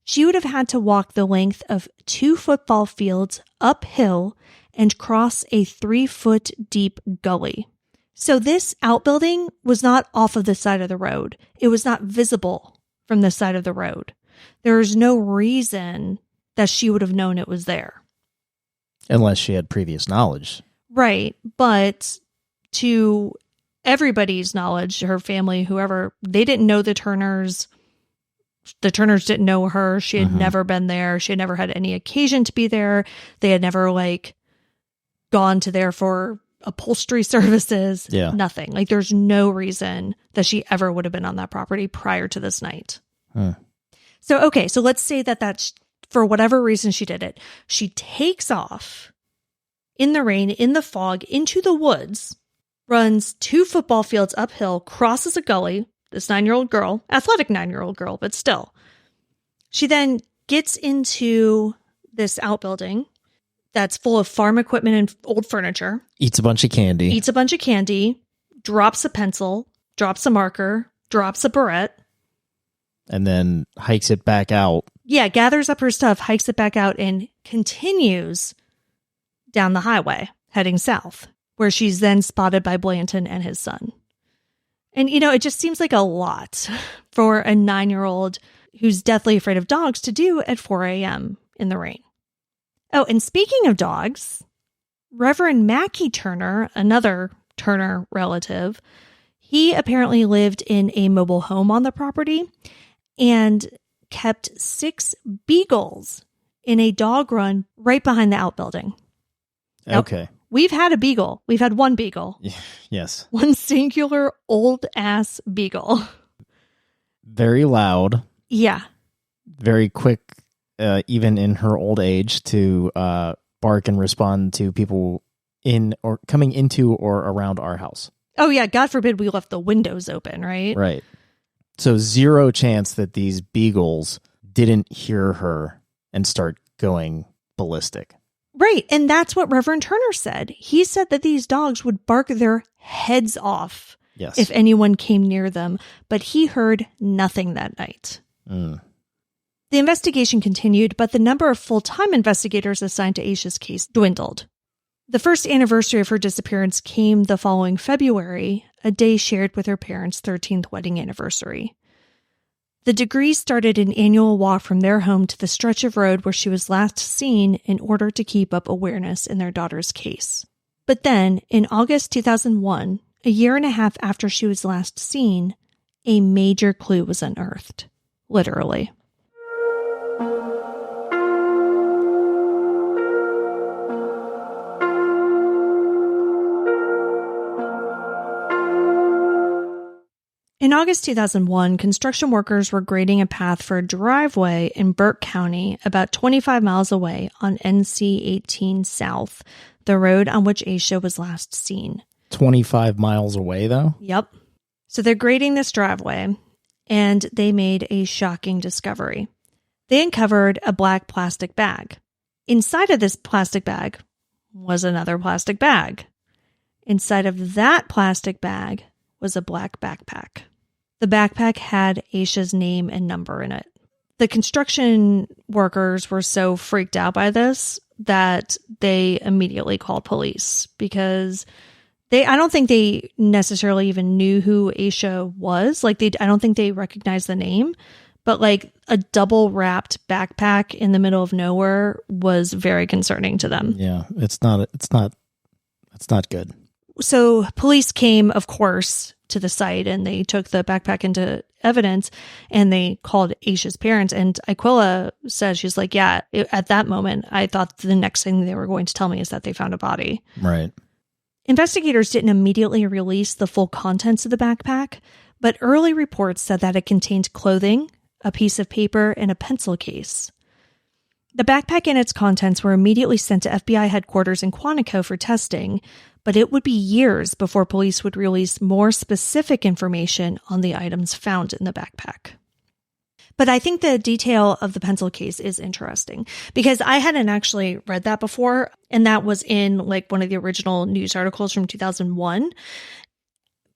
Speaker 2: she would have had to walk the length of 2 football fields uphill and cross a 3-foot deep gully. So this outbuilding was not off of the side of the road. It was not visible from the side of the road. There is no reason that she would have known it was there.
Speaker 3: Unless she had previous knowledge.
Speaker 2: Right. But to everybody's knowledge, her family, whoever, they didn't know the Turners. The Turners didn't know her. She had never been there. She had never had any occasion to be there. They had never gone to there for upholstery services.
Speaker 3: Yeah.
Speaker 2: Nothing. There's no reason that she ever would have been on that property prior to this night. So, okay. So let's say that that's for whatever reason she did it. She takes off in the rain, in the fog, into the woods, runs 2 football fields uphill, crosses a gully, this 9-year-old girl, athletic 9-year-old girl, but still. She then gets into this outbuilding that's full of farm equipment and old furniture.
Speaker 3: Eats a bunch of candy. Drops a pencil, drops a marker, drops a barrette. And then hikes it back out.
Speaker 2: Yeah, gathers up her stuff, hikes it back out, and continues down the highway, heading south, where she's then spotted by Blanton and his son. And, it just seems like a lot for a 9-year-old who's deathly afraid of dogs to do at 4 a.m. in the rain. Oh, and speaking of dogs, Reverend Mackie Turner, another Turner relative, he apparently lived in a mobile home on the property and kept 6 beagles in a dog run right behind the outbuilding.
Speaker 3: Okay.
Speaker 2: Now, we've had a beagle. We've had one beagle.
Speaker 3: Yes.
Speaker 2: One singular old-ass beagle.
Speaker 3: Very loud.
Speaker 2: Yeah.
Speaker 3: Very quick, even in her old age, to bark and respond to people in or coming into or around our house.
Speaker 2: Oh, yeah. God forbid we left the windows open, right?
Speaker 3: Right. So zero chance that these beagles didn't hear her and start going ballistic.
Speaker 2: Right. And that's what Reverend Turner said. He said that these dogs would bark their heads off if anyone came near them, but he heard nothing that night.
Speaker 3: Mm.
Speaker 2: The investigation continued, but the number of full-time investigators assigned to Aisha's case dwindled. The first anniversary of her disappearance came the following February, a day shared with her parents' 13th wedding anniversary. The Degrees started an annual walk from their home to the stretch of road where she was last seen in order to keep up awareness in their daughter's case. But then, in August 2001, a year and a half after she was last seen, a major clue was unearthed. Literally. In August 2001, construction workers were grading a path for a driveway in Burke County, about 25 miles away on NC 18 South, the road on which Aisha was last seen.
Speaker 3: 25 miles away, though?
Speaker 2: Yep. So they're grading this driveway, and they made a shocking discovery. They uncovered a black plastic bag. Inside of this plastic bag was another plastic bag. Inside of that plastic bag was a black backpack. The backpack had Aisha's name and number in it. The construction workers were so freaked out by this that they immediately called police because I don't think they necessarily even knew who Aisha was. I don't think they recognized the name, but a double wrapped backpack in the middle of nowhere was very concerning to them.
Speaker 3: Yeah, it's not good.
Speaker 2: So police came, of course, to the site, and they took the backpack into evidence, and they called Aisha's parents. And Aquila says, she's like, yeah, at that moment, I thought the next thing they were going to tell me is that they found a body.
Speaker 3: Right.
Speaker 2: Investigators didn't immediately release the full contents of the backpack, but early reports said that it contained clothing, a piece of paper, and a pencil case. The backpack and its contents were immediately sent to FBI headquarters in Quantico for testing, but it would be years before police would release more specific information on the items found in the backpack. But I think the detail of the pencil case is interesting because I hadn't actually read that before, and that was in one of the original news articles from 2001.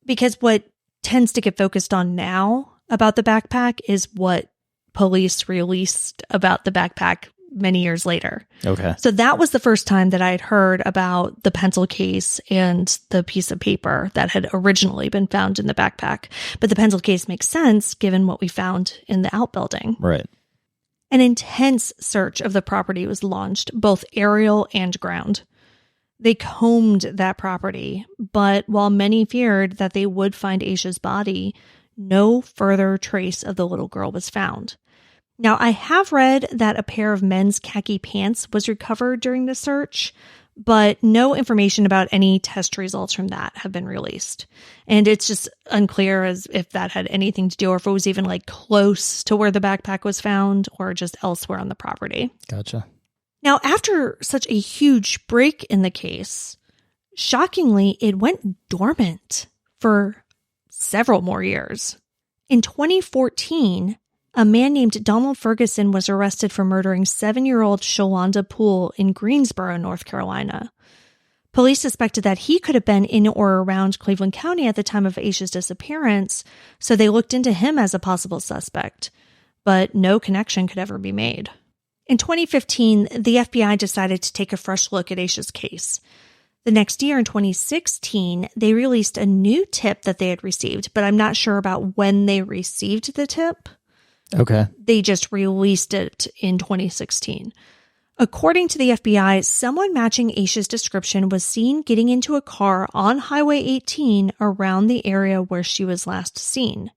Speaker 2: Because what tends to get focused on now about the backpack is what police released about the backpack many years later.
Speaker 3: Okay.
Speaker 2: So that was the first time that I had heard about the pencil case and the piece of paper that had originally been found in the backpack. But the pencil case makes sense given what we found in the outbuilding.
Speaker 3: Right.
Speaker 2: An intense search of the property was launched, both aerial and ground. They combed that property, but while many feared that they would find Aisha's body, no further trace of the little girl was found. Now, I have read that a pair of men's khaki pants was recovered during the search, but no information about any test results from that have been released. And it's just unclear as if that had anything to do or if it was even close to where the backpack was found or just elsewhere on the property.
Speaker 3: Gotcha.
Speaker 2: Now, after such a huge break in the case, shockingly, it went dormant for several more years. In 2014, a man named Donald Ferguson was arrested for murdering 7-year-old Sholanda Poole in Greensboro, North Carolina. Police suspected that he could have been in or around Cleveland County at the time of Aisha's disappearance, so they looked into him as a possible suspect, but no connection could ever be made. In 2015, the FBI decided to take a fresh look at Aisha's case. The next year, in 2016, they released a new tip that they had received, but I'm not sure about when they received the tip.
Speaker 3: Okay.
Speaker 2: They just released it in 2016. According to the FBI, someone matching Aisha's description was seen getting into a car on Highway 18 around the area where she was last seen.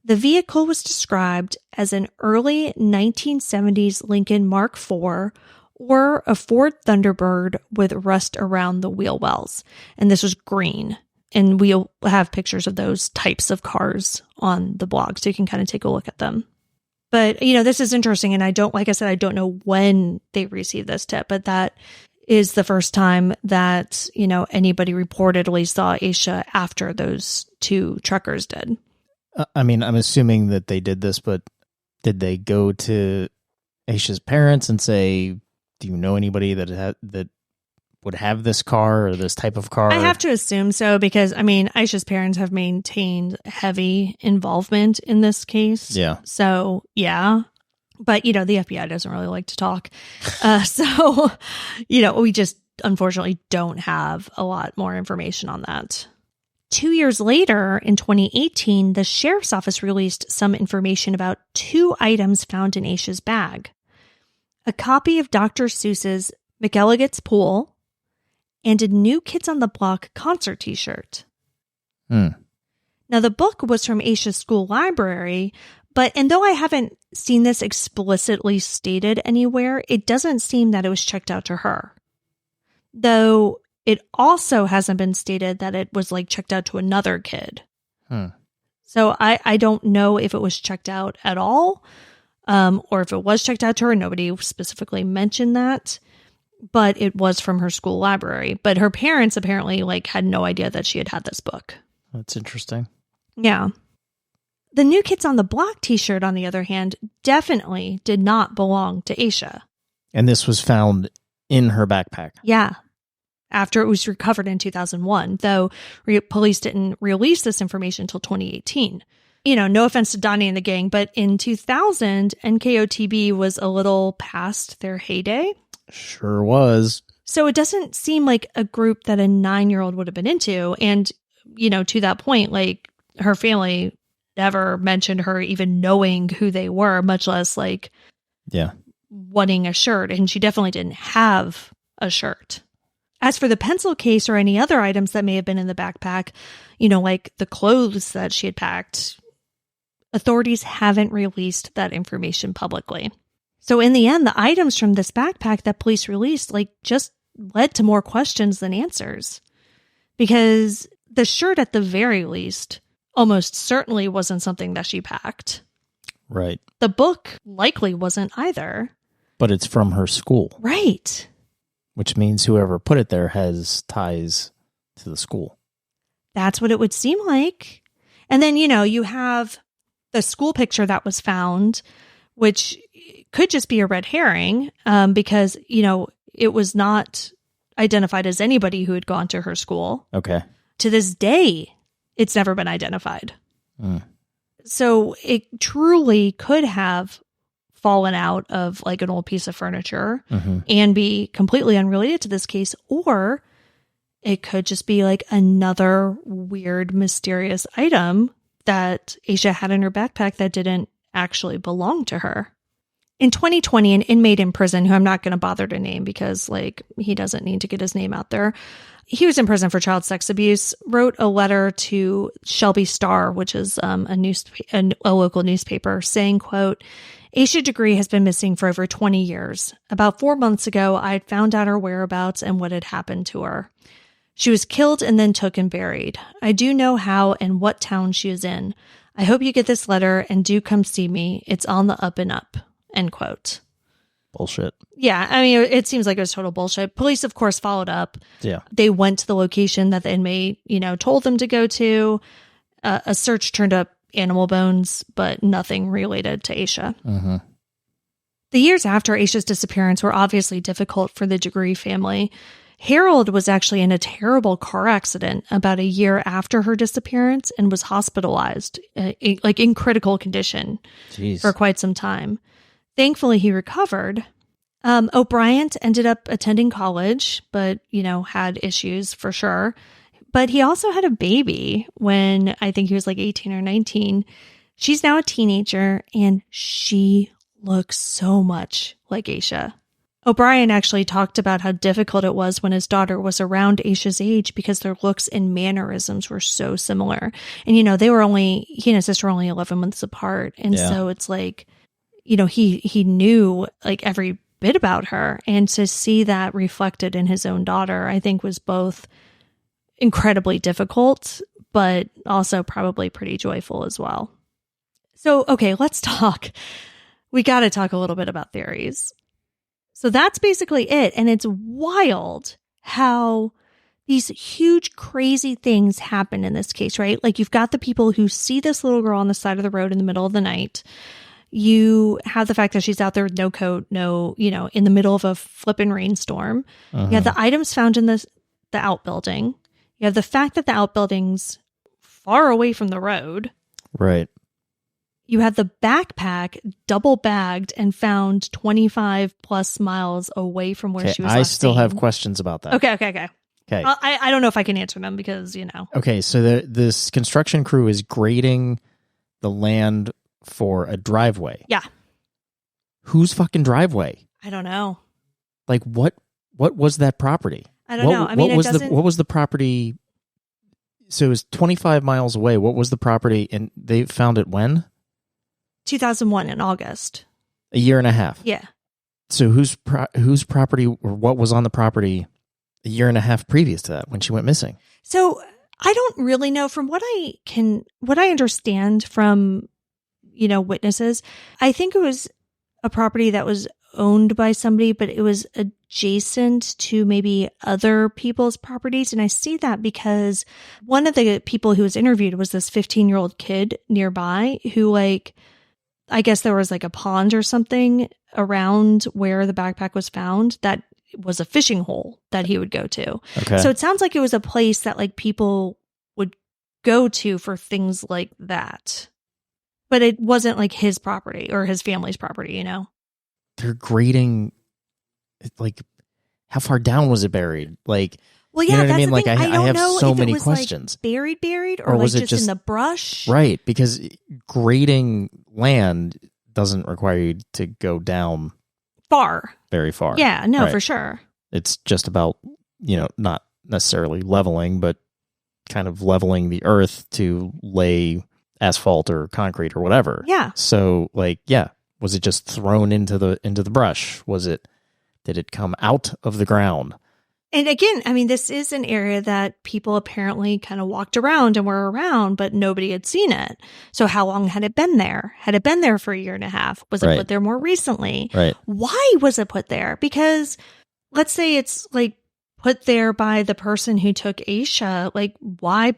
Speaker 2: The vehicle was described as an early 1970s Lincoln Mark IV or a Ford Thunderbird with rust around the wheel wells. And this was green. And we'll have pictures of those types of cars on the blog, so you can kind of take a look at them. But, this is interesting. And I don't know when they received this tip, but that is the first time that, anybody reportedly saw Asha after those two truckers did.
Speaker 3: I mean, I'm assuming that they did this, but did they go to Asha's parents and say, do you know anybody that would have this car or this type of car?
Speaker 2: I have to assume so because, Aisha's parents have maintained heavy involvement in this case.
Speaker 3: Yeah.
Speaker 2: So, yeah. But, the FBI doesn't really like to talk. So, we just unfortunately don't have a lot more information on that. 2 years later, in 2018, the sheriff's office released some information about 2 items found in Asha's bag. A copy of Dr. Seuss's McElligot's Pool and a New Kids on the Block concert t-shirt. Now, the book was from Asha's school library, and though I haven't seen this explicitly stated anywhere, it doesn't seem that it was checked out to her. Though it also hasn't been stated that it was checked out to another kid. So I don't know if it was checked out at all, or if it was checked out to her. Nobody specifically mentioned that, but it was from her school library. But her parents apparently had no idea that she had this book.
Speaker 3: That's interesting.
Speaker 2: Yeah. The New Kids on the Block t-shirt, on the other hand, definitely did not belong to Asha.
Speaker 3: And this was found in her backpack.
Speaker 2: Yeah. After it was recovered in 2001, though police didn't release this information until 2018. No offense to Donnie and the gang, but in 2000, NKOTB was a little past their heyday.
Speaker 3: Sure was.
Speaker 2: So it doesn't seem like a group that a 9-year-old would have been into. And, to that point, her family never mentioned her even knowing who they were, much less wanting a shirt. And she definitely didn't have a shirt. As for the pencil case or any other items that may have been in the backpack, the clothes that she had packed, authorities haven't released that information publicly. So in the end, the items from this backpack that police released, just led to more questions than answers. Because the shirt, at the very least, almost certainly wasn't something that she packed.
Speaker 3: Right.
Speaker 2: The book likely wasn't either.
Speaker 3: But it's from her school.
Speaker 2: Right.
Speaker 3: Which means whoever put it there has ties to the school.
Speaker 2: That's what it would seem like. And then, you have the school picture that was found, which could just be a red herring because, it was not identified as anybody who had gone to her school.
Speaker 3: Okay.
Speaker 2: To this day, it's never been identified. So it truly could have fallen out of an old piece of furniture and be completely unrelated to this case, or it could just be another weird, mysterious item that Asha had in her backpack that didn't actually belong to her. In 2020, an inmate in prison, who I'm not going to bother to name because he doesn't need to get his name out there, he was in prison for child sex abuse, wrote a letter to Shelby Star, which is a local newspaper, saying, quote, Asha Degree has been missing for over 20 years. About 4 months ago, I had found out her whereabouts and what had happened to her. She was killed and then took and buried. I do know how and what town she is in. I hope you get this letter and do come see me. It's on the up and up. End quote.
Speaker 3: Bullshit.
Speaker 2: Yeah, it seems like it was total bullshit. Police, of course, followed up.
Speaker 3: Yeah. They
Speaker 2: went to the location that the inmate, told them to go to. A search turned up animal bones, but nothing related to Asha. The years after Asha's disappearance were obviously difficult for the Degree family. Harold was actually in a terrible car accident about a year after her disappearance and was hospitalized, in critical condition for quite some time. Thankfully, he recovered. O'Brien ended up attending college, but, had issues for sure. But he also had a baby when I think he was 18 or 19. She's now a teenager, and she looks so much like Asha. O'Brien actually talked about how difficult it was when his daughter was around Asha's age because their looks and mannerisms were so similar. And, he and his sister were only 11 months apart. And so it's he knew every bit about her. And to see that reflected in his own daughter, I think was both incredibly difficult, but also probably pretty joyful as well. So, okay, let's talk. We got to talk a little bit about theories. So that's basically it. And it's wild how these huge, crazy things happen in this case, right? Like you've got the people who see this little girl on the side of the road in the middle of the night. You have the fact that she's out there with no coat, in the middle of a flippin' rainstorm. You have the items found in the outbuilding. You have the fact that the outbuilding's far away from the road.
Speaker 3: Right.
Speaker 2: You have the backpack double bagged and found 25 plus miles away from where she was
Speaker 3: I
Speaker 2: last
Speaker 3: still
Speaker 2: seen.
Speaker 3: have questions about that.
Speaker 2: Okay. I don't know if I can answer them because,
Speaker 3: Okay, so this construction crew is grading the land for a driveway.
Speaker 2: Yeah.
Speaker 3: Whose fucking driveway?
Speaker 2: I don't know.
Speaker 3: Like, what was that property?
Speaker 2: I don't know. I mean,
Speaker 3: what was the property? So it was 25 miles away. What was the property? And they found it when?
Speaker 2: 2001 in August.
Speaker 3: A year and a half.
Speaker 2: Yeah.
Speaker 3: So whose property or what was on the property a year and a half previous to that when she went missing?
Speaker 2: So I don't really know. From what I understand from, witnesses, I think it was a property that was owned by somebody, but it was adjacent to maybe other people's properties. And I see that because one of the people who was interviewed was this 15-year-old kid nearby who, like, I guess there was like a pond or something around where the backpack was found that was a fishing hole that he would go to.
Speaker 3: Okay.
Speaker 2: So it sounds like it was a place that like people would go to for things like that. But it wasn't like his property or his family's property,
Speaker 3: They're grading, like, how far down was it buried? Like,
Speaker 2: well, yeah,
Speaker 3: you know what
Speaker 2: that's
Speaker 3: I mean?
Speaker 2: the
Speaker 3: Like,
Speaker 2: thing.
Speaker 3: I
Speaker 2: don't
Speaker 3: have
Speaker 2: know
Speaker 3: so
Speaker 2: if
Speaker 3: many
Speaker 2: it was
Speaker 3: questions.
Speaker 2: Like buried, or
Speaker 3: was
Speaker 2: like
Speaker 3: it
Speaker 2: just in the brush,
Speaker 3: right? Because grading land doesn't require you to go down
Speaker 2: far,
Speaker 3: very far.
Speaker 2: Yeah, no,
Speaker 3: right?
Speaker 2: for sure.
Speaker 3: It's just about, not necessarily leveling, but kind of leveling the earth to lay asphalt or concrete or whatever.
Speaker 2: Yeah.
Speaker 3: So, like, yeah, was it just thrown into the brush? Did it come out of the ground?
Speaker 2: And again, I mean, this is an area that people apparently kind of walked around and were around, but nobody had seen it. So how long had it been there? Had it been there for a year and a half? Was it
Speaker 3: Right.
Speaker 2: put there more recently?
Speaker 3: Right.
Speaker 2: Why was it put there? Because let's say it's like put there by the person who took Asha. Like, why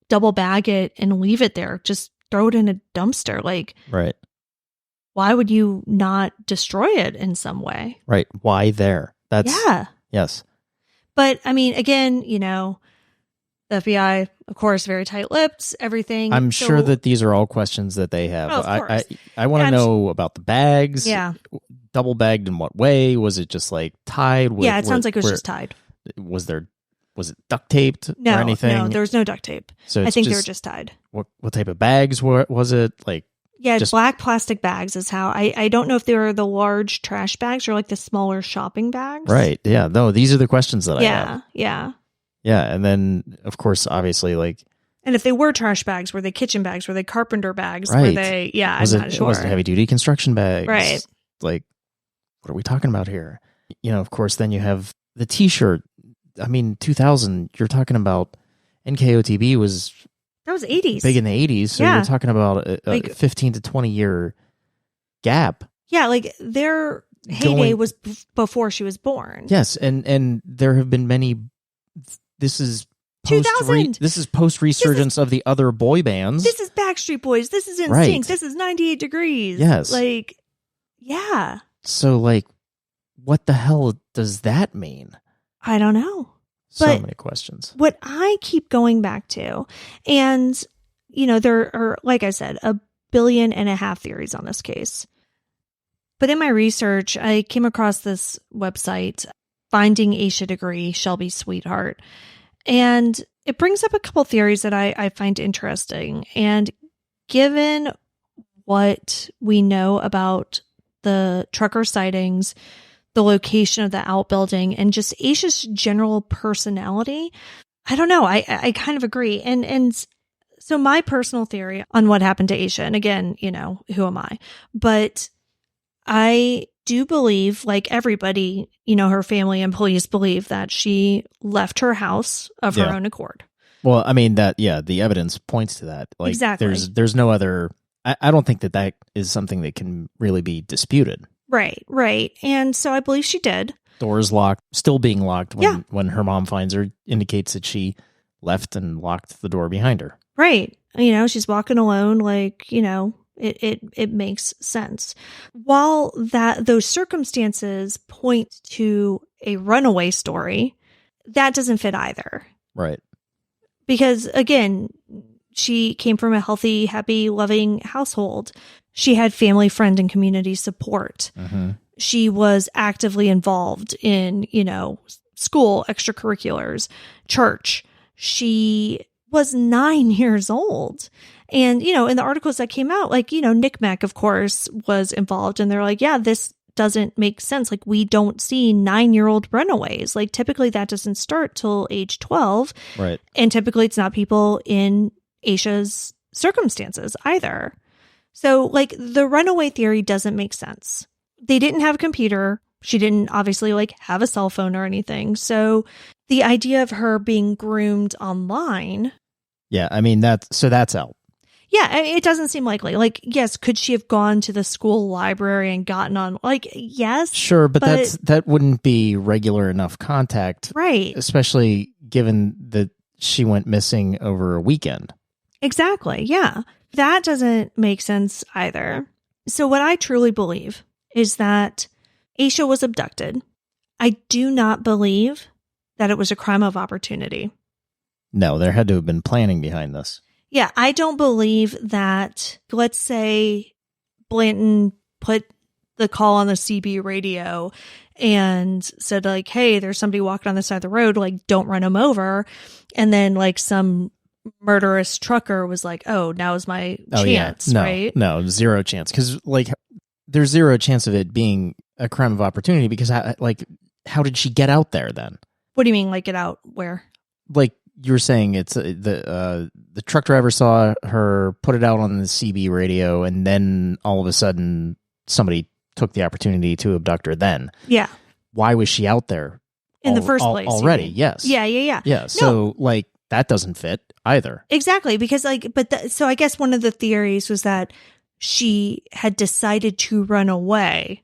Speaker 2: double bag it and leave it there? Just throw it in a dumpster. Like,
Speaker 3: Right.
Speaker 2: why would you not destroy it in some way?
Speaker 3: Right. Why there?
Speaker 2: Yeah.
Speaker 3: Yes.
Speaker 2: But I mean, again, the FBI, of course, very tight-lipped, everything.
Speaker 3: I'm sure that these are all questions that they have.
Speaker 2: Oh, of course.
Speaker 3: I want to know about the bags.
Speaker 2: Yeah.
Speaker 3: Double bagged in what way? Was it just like tied?
Speaker 2: Yeah, it sounds like it was just tied.
Speaker 3: Was it duct taped or anything?
Speaker 2: No, there was no duct tape.
Speaker 3: So
Speaker 2: I think they were just tied.
Speaker 3: What type of bags was it? Like,
Speaker 2: yeah,
Speaker 3: just
Speaker 2: black plastic bags is how. I don't know if they were the large trash bags or like the smaller shopping bags.
Speaker 3: right? Yeah. No, these are the questions that I have.
Speaker 2: Yeah.
Speaker 3: Yeah, and then of course, obviously, like,
Speaker 2: And if they were trash bags, were they kitchen bags? Were they carpenter bags?
Speaker 3: Right.
Speaker 2: Were they? Yeah, I'm not sure.
Speaker 3: Was it heavy duty construction bags?
Speaker 2: Right.
Speaker 3: Like, what are we talking about here? Of course, then you have the T-shirt. I mean, 2000. You're talking about NKOTB was
Speaker 2: That was 80s.
Speaker 3: big in the 80s. So
Speaker 2: Yeah.
Speaker 3: you're talking about a
Speaker 2: Like-
Speaker 3: 15 to 20 year gap.
Speaker 2: Yeah, like their heyday was before she was born.
Speaker 3: Yes, and there have been many. This is
Speaker 2: 2000.
Speaker 3: This is post resurgence of the other boy bands.
Speaker 2: This is Backstreet Boys. This is NSYNC.
Speaker 3: Right.
Speaker 2: This is 98 Degrees.
Speaker 3: Yes.
Speaker 2: Like, yeah.
Speaker 3: So, like, what the hell does that mean?
Speaker 2: I don't know.
Speaker 3: So
Speaker 2: But-
Speaker 3: many questions.
Speaker 2: What I keep going back to, and, there are, like I said, 1.5 billion theories on this case. But in my research, I came across this website, Finding Asha Degree, Shelby's Sweetheart. And it brings up a couple theories that I find interesting. And given what we know about the trucker sightings, the location of the outbuilding, and just Asha's general personality, I don't know. I kind of agree. And so my personal theory on what happened to Asha, and again, who am I? But I do believe, like everybody, her family and police believe that she left her house of her own accord.
Speaker 3: Well, I mean the evidence points to that. Like,
Speaker 2: Exactly.
Speaker 3: There's no other. I don't think that is something that can really be disputed.
Speaker 2: Right. And so I believe she did.
Speaker 3: Doors locked, still being locked when her mom finds her, indicates that she left and locked the door behind her.
Speaker 2: Right. She's walking alone, like, it makes sense. While those circumstances point to a runaway story, that doesn't fit either.
Speaker 3: Right.
Speaker 2: Because again, she came from a healthy, happy, loving household. She had family, friend, and community support.
Speaker 3: Mm-hmm.
Speaker 2: She was actively involved in, school, extracurriculars, church. She was 9 years old. And, in the articles that came out, like, Nick Mack, of course, was involved. And they're like, yeah, this doesn't make sense. Like, we don't see 9-year-old runaways. Like, typically that doesn't start till age 12.
Speaker 3: Right.
Speaker 2: And typically it's not people in Asha's circumstances either. So, like, the runaway theory doesn't make sense. They didn't have a computer. She didn't obviously have a cell phone or anything. So the idea of her being groomed online.
Speaker 3: Yeah. I mean, that's out.
Speaker 2: Yeah. It doesn't seem likely. Like, yes. Could she have gone to the school library and gotten on? Like, yes.
Speaker 3: Sure. But that wouldn't be regular enough contact.
Speaker 2: Right.
Speaker 3: Especially given that she went missing over a weekend.
Speaker 2: Exactly. Yeah. That doesn't make sense either. So what I truly believe is that Asha was abducted. I do not believe that it was a crime of opportunity.
Speaker 3: No, there had to have been planning behind this.
Speaker 2: Yeah, I don't believe that, let's say Blanton put the call on the CB radio and said, like, hey, there's somebody walking on the side of the road, like, don't run him over. And then, like, some murderous trucker was like, oh, now is my chance,
Speaker 3: yeah.
Speaker 2: right?
Speaker 3: No, zero chance. Because, like, there's zero chance of it being a crime of opportunity because, like, how did she get out there then?
Speaker 2: What do you mean, like, get out where?
Speaker 3: Like you were saying, it's the truck driver saw her, put it out on the CB radio, and then all of a sudden somebody took the opportunity to abduct her then.
Speaker 2: Yeah.
Speaker 3: Why was she out there
Speaker 2: in the first place?
Speaker 3: Already, yes.
Speaker 2: Yeah.
Speaker 3: Yeah, so, like, that doesn't fit either.
Speaker 2: Exactly, because, like, so I guess one of the theories was that she had decided to run away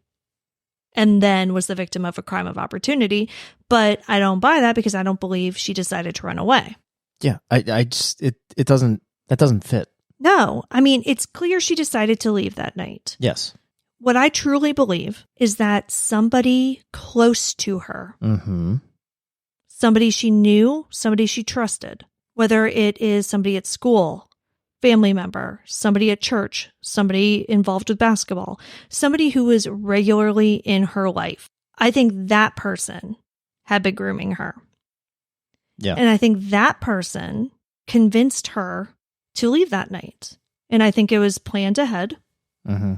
Speaker 2: and then was the victim of a crime of opportunity. But I don't buy that because I don't believe she decided to run away.
Speaker 3: Yeah, I just, that doesn't fit.
Speaker 2: No, I mean, it's clear she decided to leave that night.
Speaker 3: Yes.
Speaker 2: What I truly believe is that somebody close to her, somebody she knew, somebody she trusted, whether it is somebody at school, family member, somebody at church, somebody involved with basketball, somebody who was regularly in her life. I think that person had been grooming her.
Speaker 3: Yeah.
Speaker 2: And I think that person convinced her to leave that night. And I think it was planned ahead.
Speaker 3: Mm-hmm.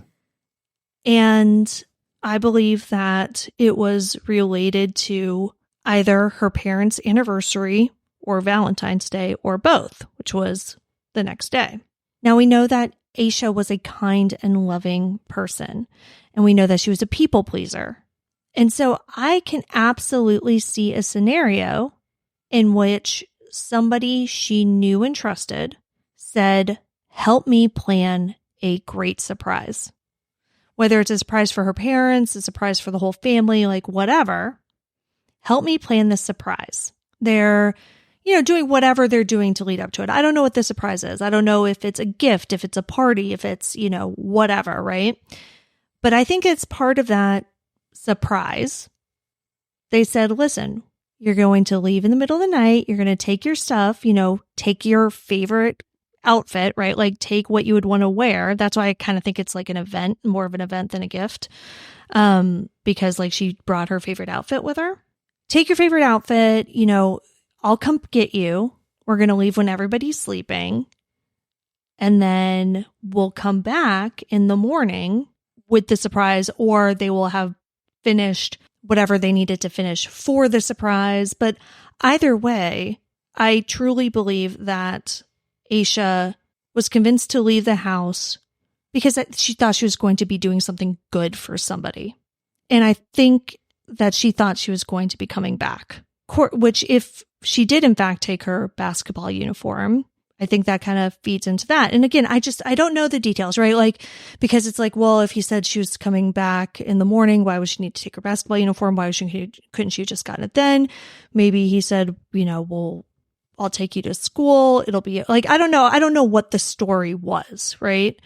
Speaker 2: And I believe that it was related to either her parents' anniversary or Valentine's Day or both, which was the next day. Now, we know that Asha was a kind and loving person, and we know that she was a people pleaser. And so I can absolutely see a scenario in which somebody she knew and trusted said, help me plan a great surprise. Whether it's a surprise for her parents, a surprise for the whole family, like whatever, help me plan this surprise. They're doing whatever they're doing to lead up to it. I don't know what the surprise is. I don't know if it's a gift, if it's a party, if it's, whatever, right? But I think it's part of that surprise. They said, listen, you're going to leave in the middle of the night. You're going to take your stuff, take your favorite outfit, right? Like take what you would want to wear. That's why I kind of think it's like an event, more of an event than a gift. Because like she brought her favorite outfit with her. Take your favorite outfit, I'll come get you. We're going to leave when everybody's sleeping. And then we'll come back in the morning with the surprise, or they will have finished whatever they needed to finish for the surprise. But either way, I truly believe that Asha was convinced to leave the house because she thought she was going to be doing something good for somebody. And I think that she thought she was going to be coming back, which if she did in fact take her basketball uniform, I think that kind of feeds into that. And again, I don't know the details, right? Like, because it's like, well, if he said she was coming back in the morning, why would she need to take her basketball uniform? Couldn't she just gotten it then? Maybe he said, well, I'll take you to school. It'll be like, I don't know. I don't know what the story was, right?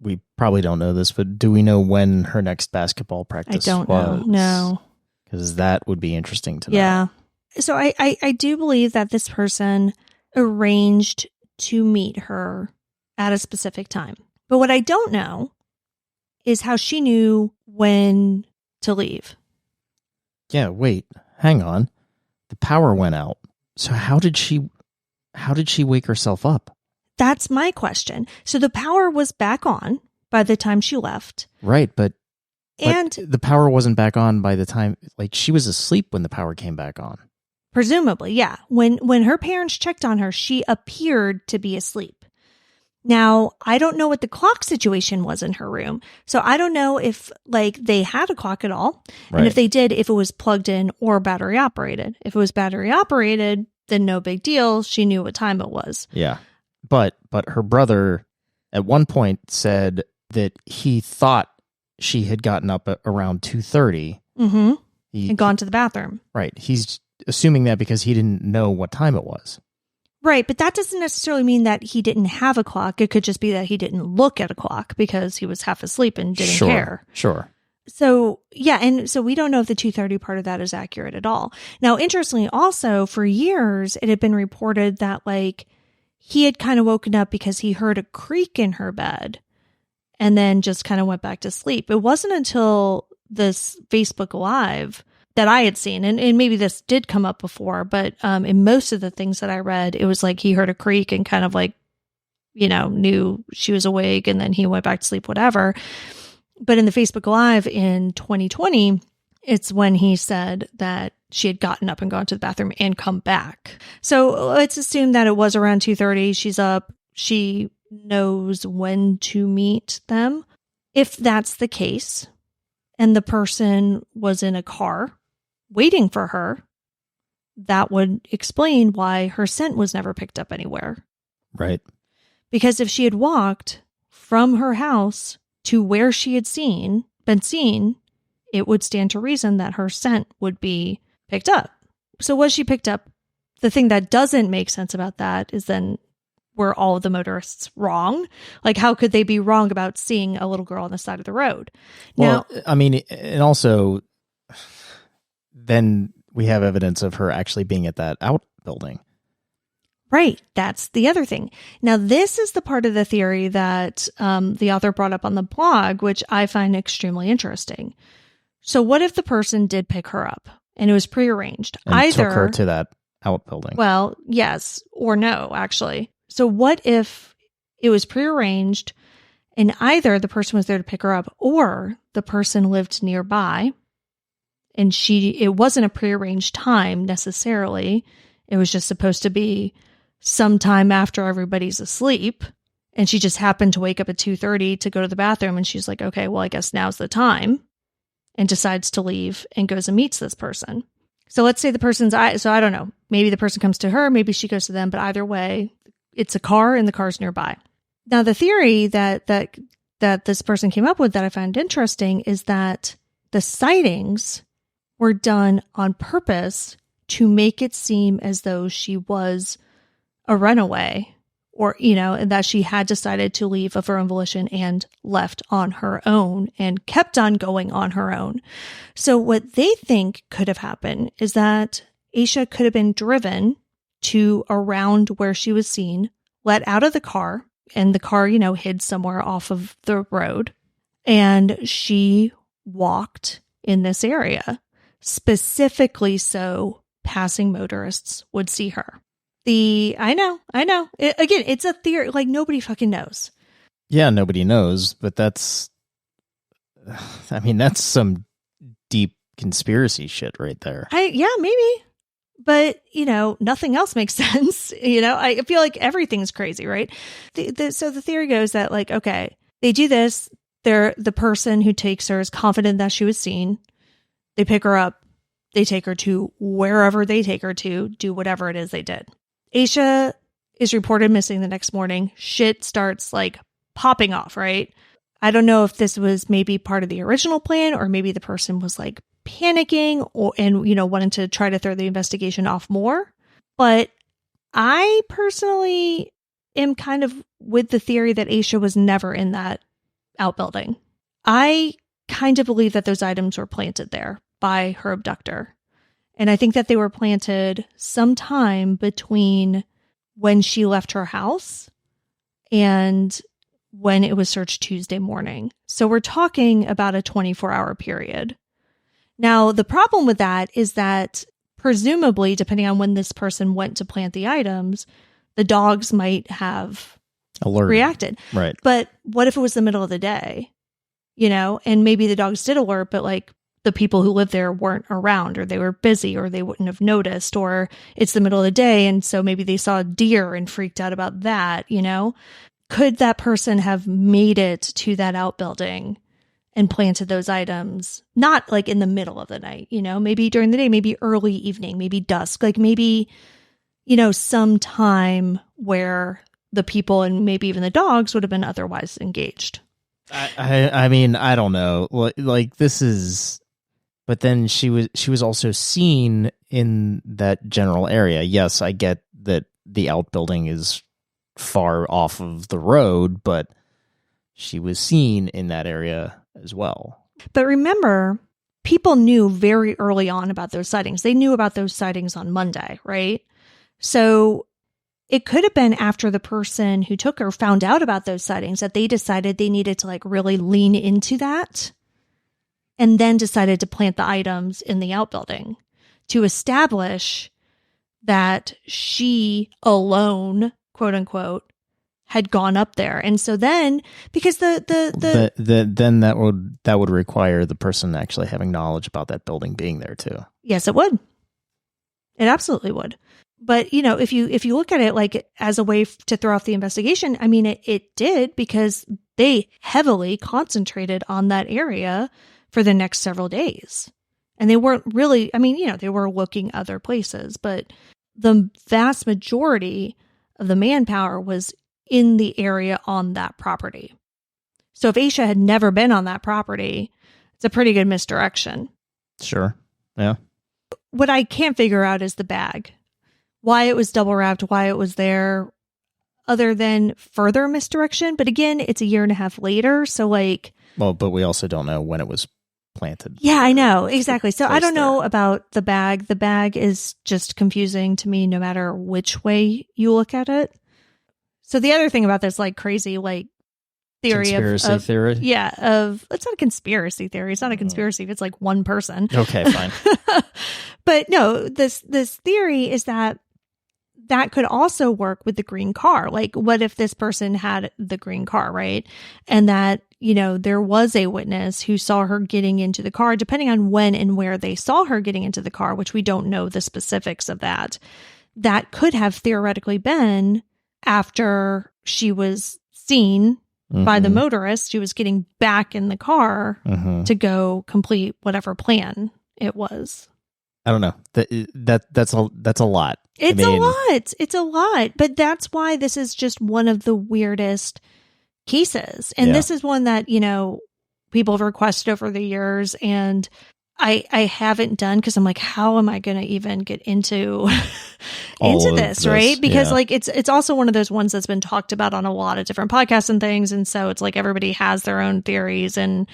Speaker 3: We probably don't know this, but do we know when her next basketball practice was?
Speaker 2: I don't know. No.
Speaker 3: Because that would be interesting to know.
Speaker 2: Yeah. So I do believe that this person arranged to meet her at a specific time. But what I don't know is how she knew when to leave.
Speaker 3: Yeah, wait, hang on. The power went out. So how did she wake herself up?
Speaker 2: That's my question. So the power was back on by the time she left.
Speaker 3: Right, but
Speaker 2: And
Speaker 3: the power wasn't back on by the time, like, she was asleep when the power came back on.
Speaker 2: presumably, yeah. When her parents checked on her, she appeared to be asleep. Now, I don't know what the clock situation was in her room. So I don't know if like they had a clock at all.
Speaker 3: Right.
Speaker 2: And if they did, if it was plugged in or battery operated. If it was battery operated, then no big deal. She knew what time it was.
Speaker 3: Yeah. But her brother at one point said that he thought she had gotten up at around 2:30.
Speaker 2: Mm-hmm. And gone to the bathroom.
Speaker 3: Right. He's assuming that because he didn't know what time it was.
Speaker 2: Right, but that doesn't necessarily mean that he didn't have a clock. It could just be that he didn't look at a clock because he was half asleep and didn't care.
Speaker 3: Sure.
Speaker 2: So, yeah, and so we don't know if the 2:30 part of that is accurate at all. Now, interestingly, also, for years, it had been reported that, like, he had kind of woken up because he heard a creak in her bed and then just kind of went back to sleep. It wasn't until this Facebook Live that I had seen, and maybe this did come up before, but in most of the things that I read, it was like he heard a creak and kind of like, you know, knew she was awake and then he went back to sleep, whatever. But in the Facebook Live in 2020, it's when he said that she had gotten up and gone to the bathroom and come back. So let's assume that it was around 2:30. She's up. She knows when to meet them. If that's the case, and the person was in a car waiting for her, that would explain why her scent was never picked up anywhere.
Speaker 3: Right.
Speaker 2: Because if she had walked from her house to where she had been seen, it would stand to reason that her scent would be picked up. So was she picked up? The thing that doesn't make sense about that is then were all of the motorists wrong? Like, how could they be wrong about seeing a little girl on the side of the road?
Speaker 3: Well, now, I mean, and also then we have evidence of her actually being at that outbuilding.
Speaker 2: Right. That's the other thing. Now, this is the part of the theory that the author brought up on the blog, which I find extremely interesting. So what if the person did pick her up and it was prearranged?
Speaker 3: And
Speaker 2: Either
Speaker 3: took her to that outbuilding.
Speaker 2: Well, yes or no, actually. So what if it was prearranged and either the person was there to pick her up or the person lived nearby and it wasn't a prearranged time necessarily. It was just supposed to be sometime after everybody's asleep. And she just happened to wake up at 2:30 to go to the bathroom. And she's like, okay, well, I guess now's the time, and decides to leave and goes and meets this person. So let's say the person's, so I don't know, maybe the person comes to her, maybe she goes to them, but either way, it's a car and the car's nearby. Now, the theory that this person came up with that I find interesting is that the sightings were done on purpose to make it seem as though she was a runaway, or, you know, and that she had decided to leave of her own volition and left on her own and kept on going on her own. So what they think could have happened is that Asha could have been driven to around where she was seen, let out of the car, and the car, you know, hid somewhere off of the road. And she walked in this area, specifically so passing motorists would see her. I know. Again, it's a theory. Like, nobody fucking knows.
Speaker 3: Yeah, nobody knows, but that's some deep conspiracy shit right there.
Speaker 2: Yeah, maybe. But, you know, nothing else makes sense. You know, I feel like everything's crazy, right? So the theory goes that, like, okay, they do this. The person who takes her is confident that she was seen. They pick her up. They take her to wherever they take her to, do whatever it is they did. Asha is reported missing the next morning, shit starts like popping off, right? I don't know if this was maybe part of the original plan or maybe the person was like panicking and, you know, wanting to try to throw the investigation off more. But I personally am kind of with the theory that Asha was never in that outbuilding. I kind of believe that those items were planted there by her abductor. And I think that they were planted sometime between when she left her house and when it was searched Tuesday morning. So we're talking about a 24-hour period. Now, the problem with that is that presumably, depending on when this person went to plant the items, the dogs might have reacted.
Speaker 3: Right.
Speaker 2: But what if it was the middle of the day? You know, and maybe the dogs did alert, but like the people who lived there weren't around, or they were busy, or they wouldn't have noticed, or it's the middle of the day. And so maybe they saw a deer and freaked out about that, you know? Could that person have made it to that outbuilding and planted those items? Not like in the middle of the night, you know, maybe during the day, maybe early evening, maybe dusk, like maybe, you know, some time where the people and maybe even the dogs would have been otherwise engaged.
Speaker 3: I mean, I don't know. Like this is, but then she was also seen in that general area. Yes, I get that the outbuilding is far off of the road, but she was seen in that area as well.
Speaker 2: But remember, people knew very early on about those sightings. They knew about those sightings on Monday, right? So it could have been after the person who took her found out about those sightings that they decided they needed to like really lean into that and then decided to plant the items in the outbuilding to establish that she alone, quote unquote, had gone up there. And so then, because then
Speaker 3: that would require the person actually having knowledge about that building being there too.
Speaker 2: Yes, it would. It absolutely would. But, you know, if you look at it like as a way to throw off the investigation, I mean, it did, because they heavily concentrated on that area for the next several days. And they weren't really, I mean, you know, they were looking other places, but the vast majority of the manpower was in the area on that property. So if Asha had never been on that property, it's a pretty good misdirection.
Speaker 3: Sure. Yeah.
Speaker 2: What I can't figure out is the bag. Why it was double wrapped, why it was there, other than further misdirection. But again, it's a year and a half later. So like,
Speaker 3: well, but we also don't know when it was planted.
Speaker 2: Yeah, I know. Exactly. So I don't know about the bag. The bag is just confusing to me no matter which way you look at it. So the other thing about this like crazy like theory
Speaker 3: conspiracy theory?
Speaker 2: Yeah, it's not a conspiracy theory. It's not a conspiracy if it's like one person.
Speaker 3: Okay, fine.
Speaker 2: But no, this theory is that could also work with the green car. Like, what if this person had the green car, right? And that, you know, there was a witness who saw her getting into the car, depending on when and where they saw her getting into the car, which we don't know the specifics of that. That could have theoretically been after she was seen by the motorist. She was getting back in the car to go complete whatever plan it was.
Speaker 3: I don't know. That's a lot.
Speaker 2: It's a lot. It's a lot. But that's why this is just one of the weirdest cases. And this is one that, you know, people have requested over the years. And I haven't done because I'm like, how am I going to even get into this, right? Because like it's also one of those ones that's been talked about on a lot of different podcasts and things. And so it's like everybody has their own theories, and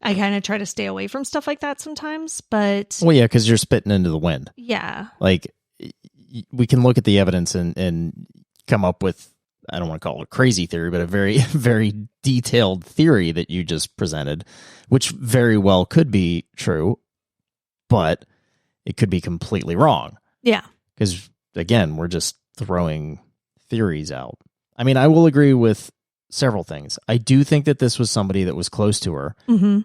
Speaker 2: I kind of try to stay away from stuff like that sometimes. But
Speaker 3: well, yeah, because you're spitting into the wind.
Speaker 2: Yeah.
Speaker 3: Like we can look at the evidence and come up with, I don't want to call it a crazy theory, but a very, very detailed theory that you just presented, which very well could be true, but it could be completely wrong.
Speaker 2: Yeah.
Speaker 3: Because, again, we're just throwing theories out. I mean, I will agree with several things. I do think that this was somebody that was close to her.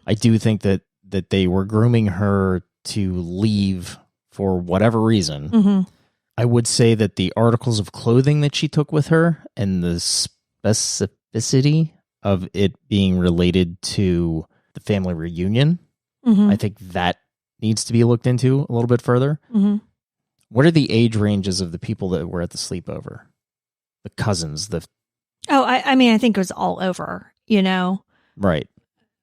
Speaker 3: I do think that they were grooming her to leave for whatever reason. I would say that the articles of clothing that she took with her and the specificity of it being related to the family reunion, I think that needs to be looked into a little bit further. What are the age ranges of the people that were at the sleepover? the cousins,
Speaker 2: I mean, I think it was all over,
Speaker 3: right.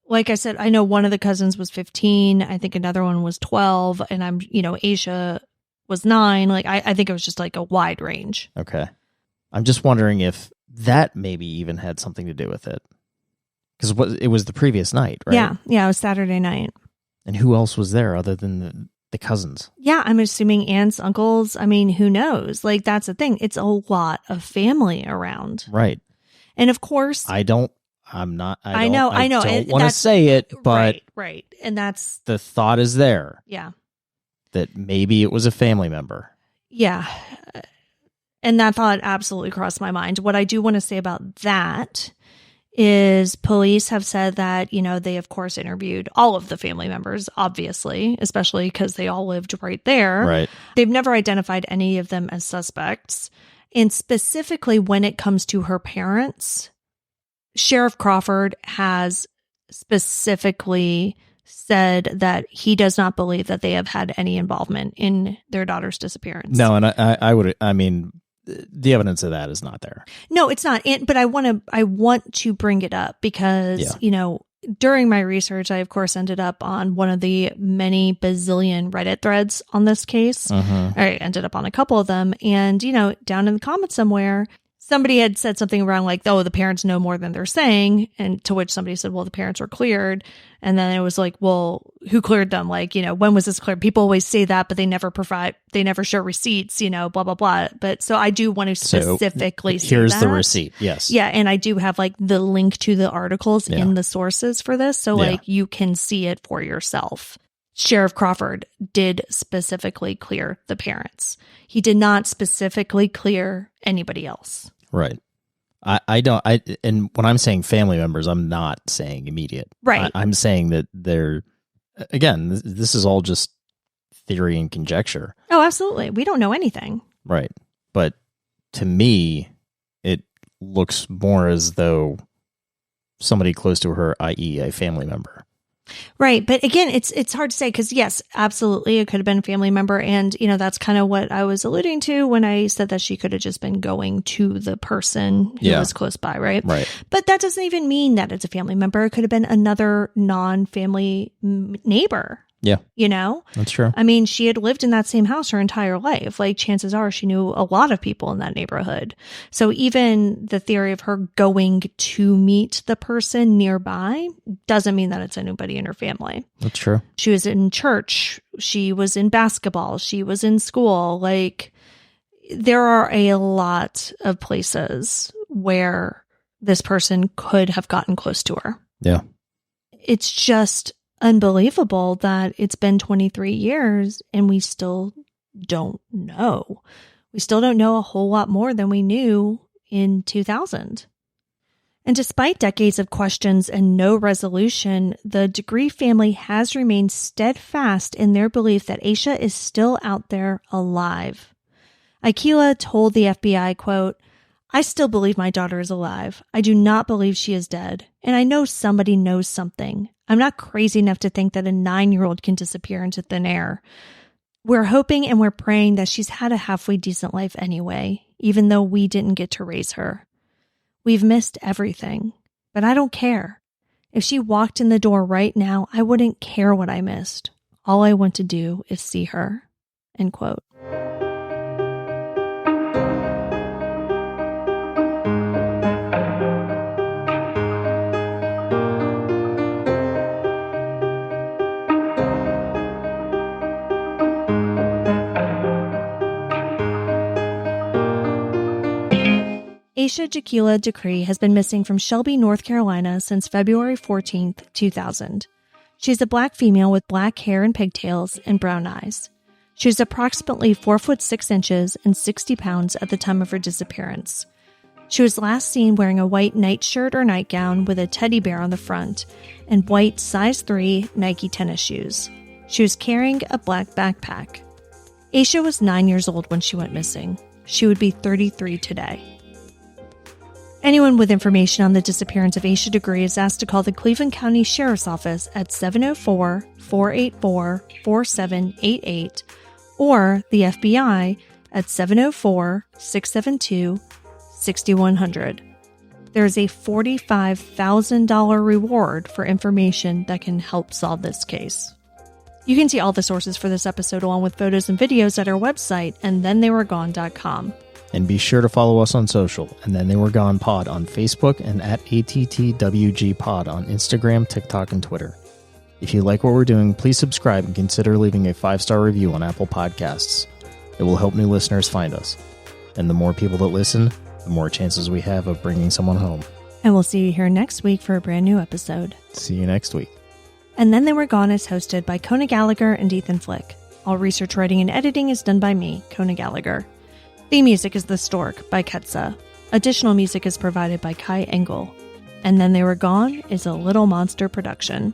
Speaker 2: Like I said, I know one of the cousins was 15. I think another one was 12. And Asha was 9. Like, I think it was just like a wide range.
Speaker 3: Okay. I'm just wondering if that maybe even had something to do with it. Because it was the previous night, right?
Speaker 2: Yeah, it was Saturday night.
Speaker 3: And who else was there other than the cousins?
Speaker 2: Yeah, I'm assuming aunts, uncles. I mean, who knows? Like, that's the thing. It's a lot of family around.
Speaker 3: Right.
Speaker 2: And of course,
Speaker 3: I don't want to say it, but
Speaker 2: right. And that's
Speaker 3: the thought is there.
Speaker 2: Yeah.
Speaker 3: That maybe it was a family member.
Speaker 2: Yeah. And that thought absolutely crossed my mind. What I do want to say about that is police have said that, they of course interviewed all of the family members, obviously, especially because they all lived right there.
Speaker 3: Right.
Speaker 2: They've never identified any of them as suspects. And specifically when it comes to her parents, Sheriff Crawford has specifically said that he does not believe that they have had any involvement in their daughter's disappearance.
Speaker 3: No, and the evidence of that is not there.
Speaker 2: No, it's not. But I want to bring it up because, during my research, I, of course, ended up on one of the many bazillion Reddit threads on this case. I ended up on a couple of them. And, down in the comments somewhere, somebody had said something around like, oh, the parents know more than they're saying. And to which somebody said, well, the parents were cleared. And then it was like, well, who cleared them? Like, when was this cleared? People always say that, but they never show receipts, blah, blah, blah. But so I do want to specifically say
Speaker 3: here's
Speaker 2: that.
Speaker 3: the receipt. Yes.
Speaker 2: Yeah. And I do have like the link to the articles in the sources for this. So like you can see it for yourself. Sheriff Crawford did specifically clear the parents. He did not specifically clear anybody else.
Speaker 3: Right. And when I'm saying family members, I'm not saying immediate.
Speaker 2: Right.
Speaker 3: I'm saying that again, this is all just theory and conjecture.
Speaker 2: Oh, absolutely. We don't know anything.
Speaker 3: Right. But to me, it looks more as though somebody close to her, i.e. a family member.
Speaker 2: Right. But again, it's hard to say because, yes, absolutely, it could have been a family member. And, that's kind of what I was alluding to when I said that she could have just been going to the person who was close by. Right.
Speaker 3: Right.
Speaker 2: But that doesn't even mean that it's a family member. It could have been another non-family neighbor.
Speaker 3: Yeah.
Speaker 2: That's
Speaker 3: true.
Speaker 2: I mean, she had lived in that same house her entire life. Like, chances are she knew a lot of people in that neighborhood. So even the theory of her going to meet the person nearby doesn't mean that it's anybody in her family.
Speaker 3: That's true.
Speaker 2: She was in church. She was in basketball. She was in school. Like, there are a lot of places where this person could have gotten close to her.
Speaker 3: Yeah.
Speaker 2: It's just unbelievable that it's been 23 years and we still don't know. We still don't know a whole lot more than we knew in 2000. And despite decades of questions and no resolution, the Degree family has remained steadfast in their belief that Asha is still out there alive. Akila told the FBI, quote, "I still believe my daughter is alive. I do not believe she is dead. And I know somebody knows something. I'm not crazy enough to think that a 9-year-old can disappear into thin air. We're hoping and we're praying that she's had a halfway decent life anyway, even though we didn't get to raise her. We've missed everything, but I don't care. If she walked in the door right now, I wouldn't care what I missed. All I want to do is see her." End quote. Asha Degree has been missing from Shelby, North Carolina since February 14th, 2000. She's a black female with black hair and pigtails and brown eyes. She was approximately 4 foot 6 inches and 60 pounds at the time of her disappearance. She was last seen wearing a white nightshirt or nightgown with a teddy bear on the front and white size 3 Nike tennis shoes. She was carrying a black backpack. Asha was 9 years old when she went missing. She would be 33 today. Anyone with information on the disappearance of Asha Degree is asked to call the Cleveland County Sheriff's Office at 704-484-4788 or the FBI at 704-672-6688. $6,100. There's a $45,000 reward for information that can help solve this case. You can see all the sources for this episode along with photos and videos at our website, andthentheywegone.com.
Speaker 3: And be sure to follow us on social, and Then They Were Gone Pod on Facebook and at ATTWG Pod on Instagram, TikTok, and Twitter. If you like what we're doing, please subscribe and consider leaving a 5-star review on Apple Podcasts. It will help new listeners find us. And the more people that listen, the more chances we have of bringing someone home.
Speaker 2: And we'll see you here next week for a brand new episode.
Speaker 3: See you next week.
Speaker 2: And Then They Were Gone is hosted by Kona Gallagher and Ethan Flick. All research, writing, and editing is done by me, Kona Gallagher. Theme music is The Stork by Ketsa. Additional music is provided by Kai Engel. And Then They Were Gone is a Little Monster production.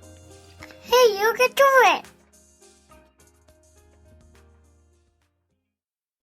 Speaker 4: Hey, you can do it!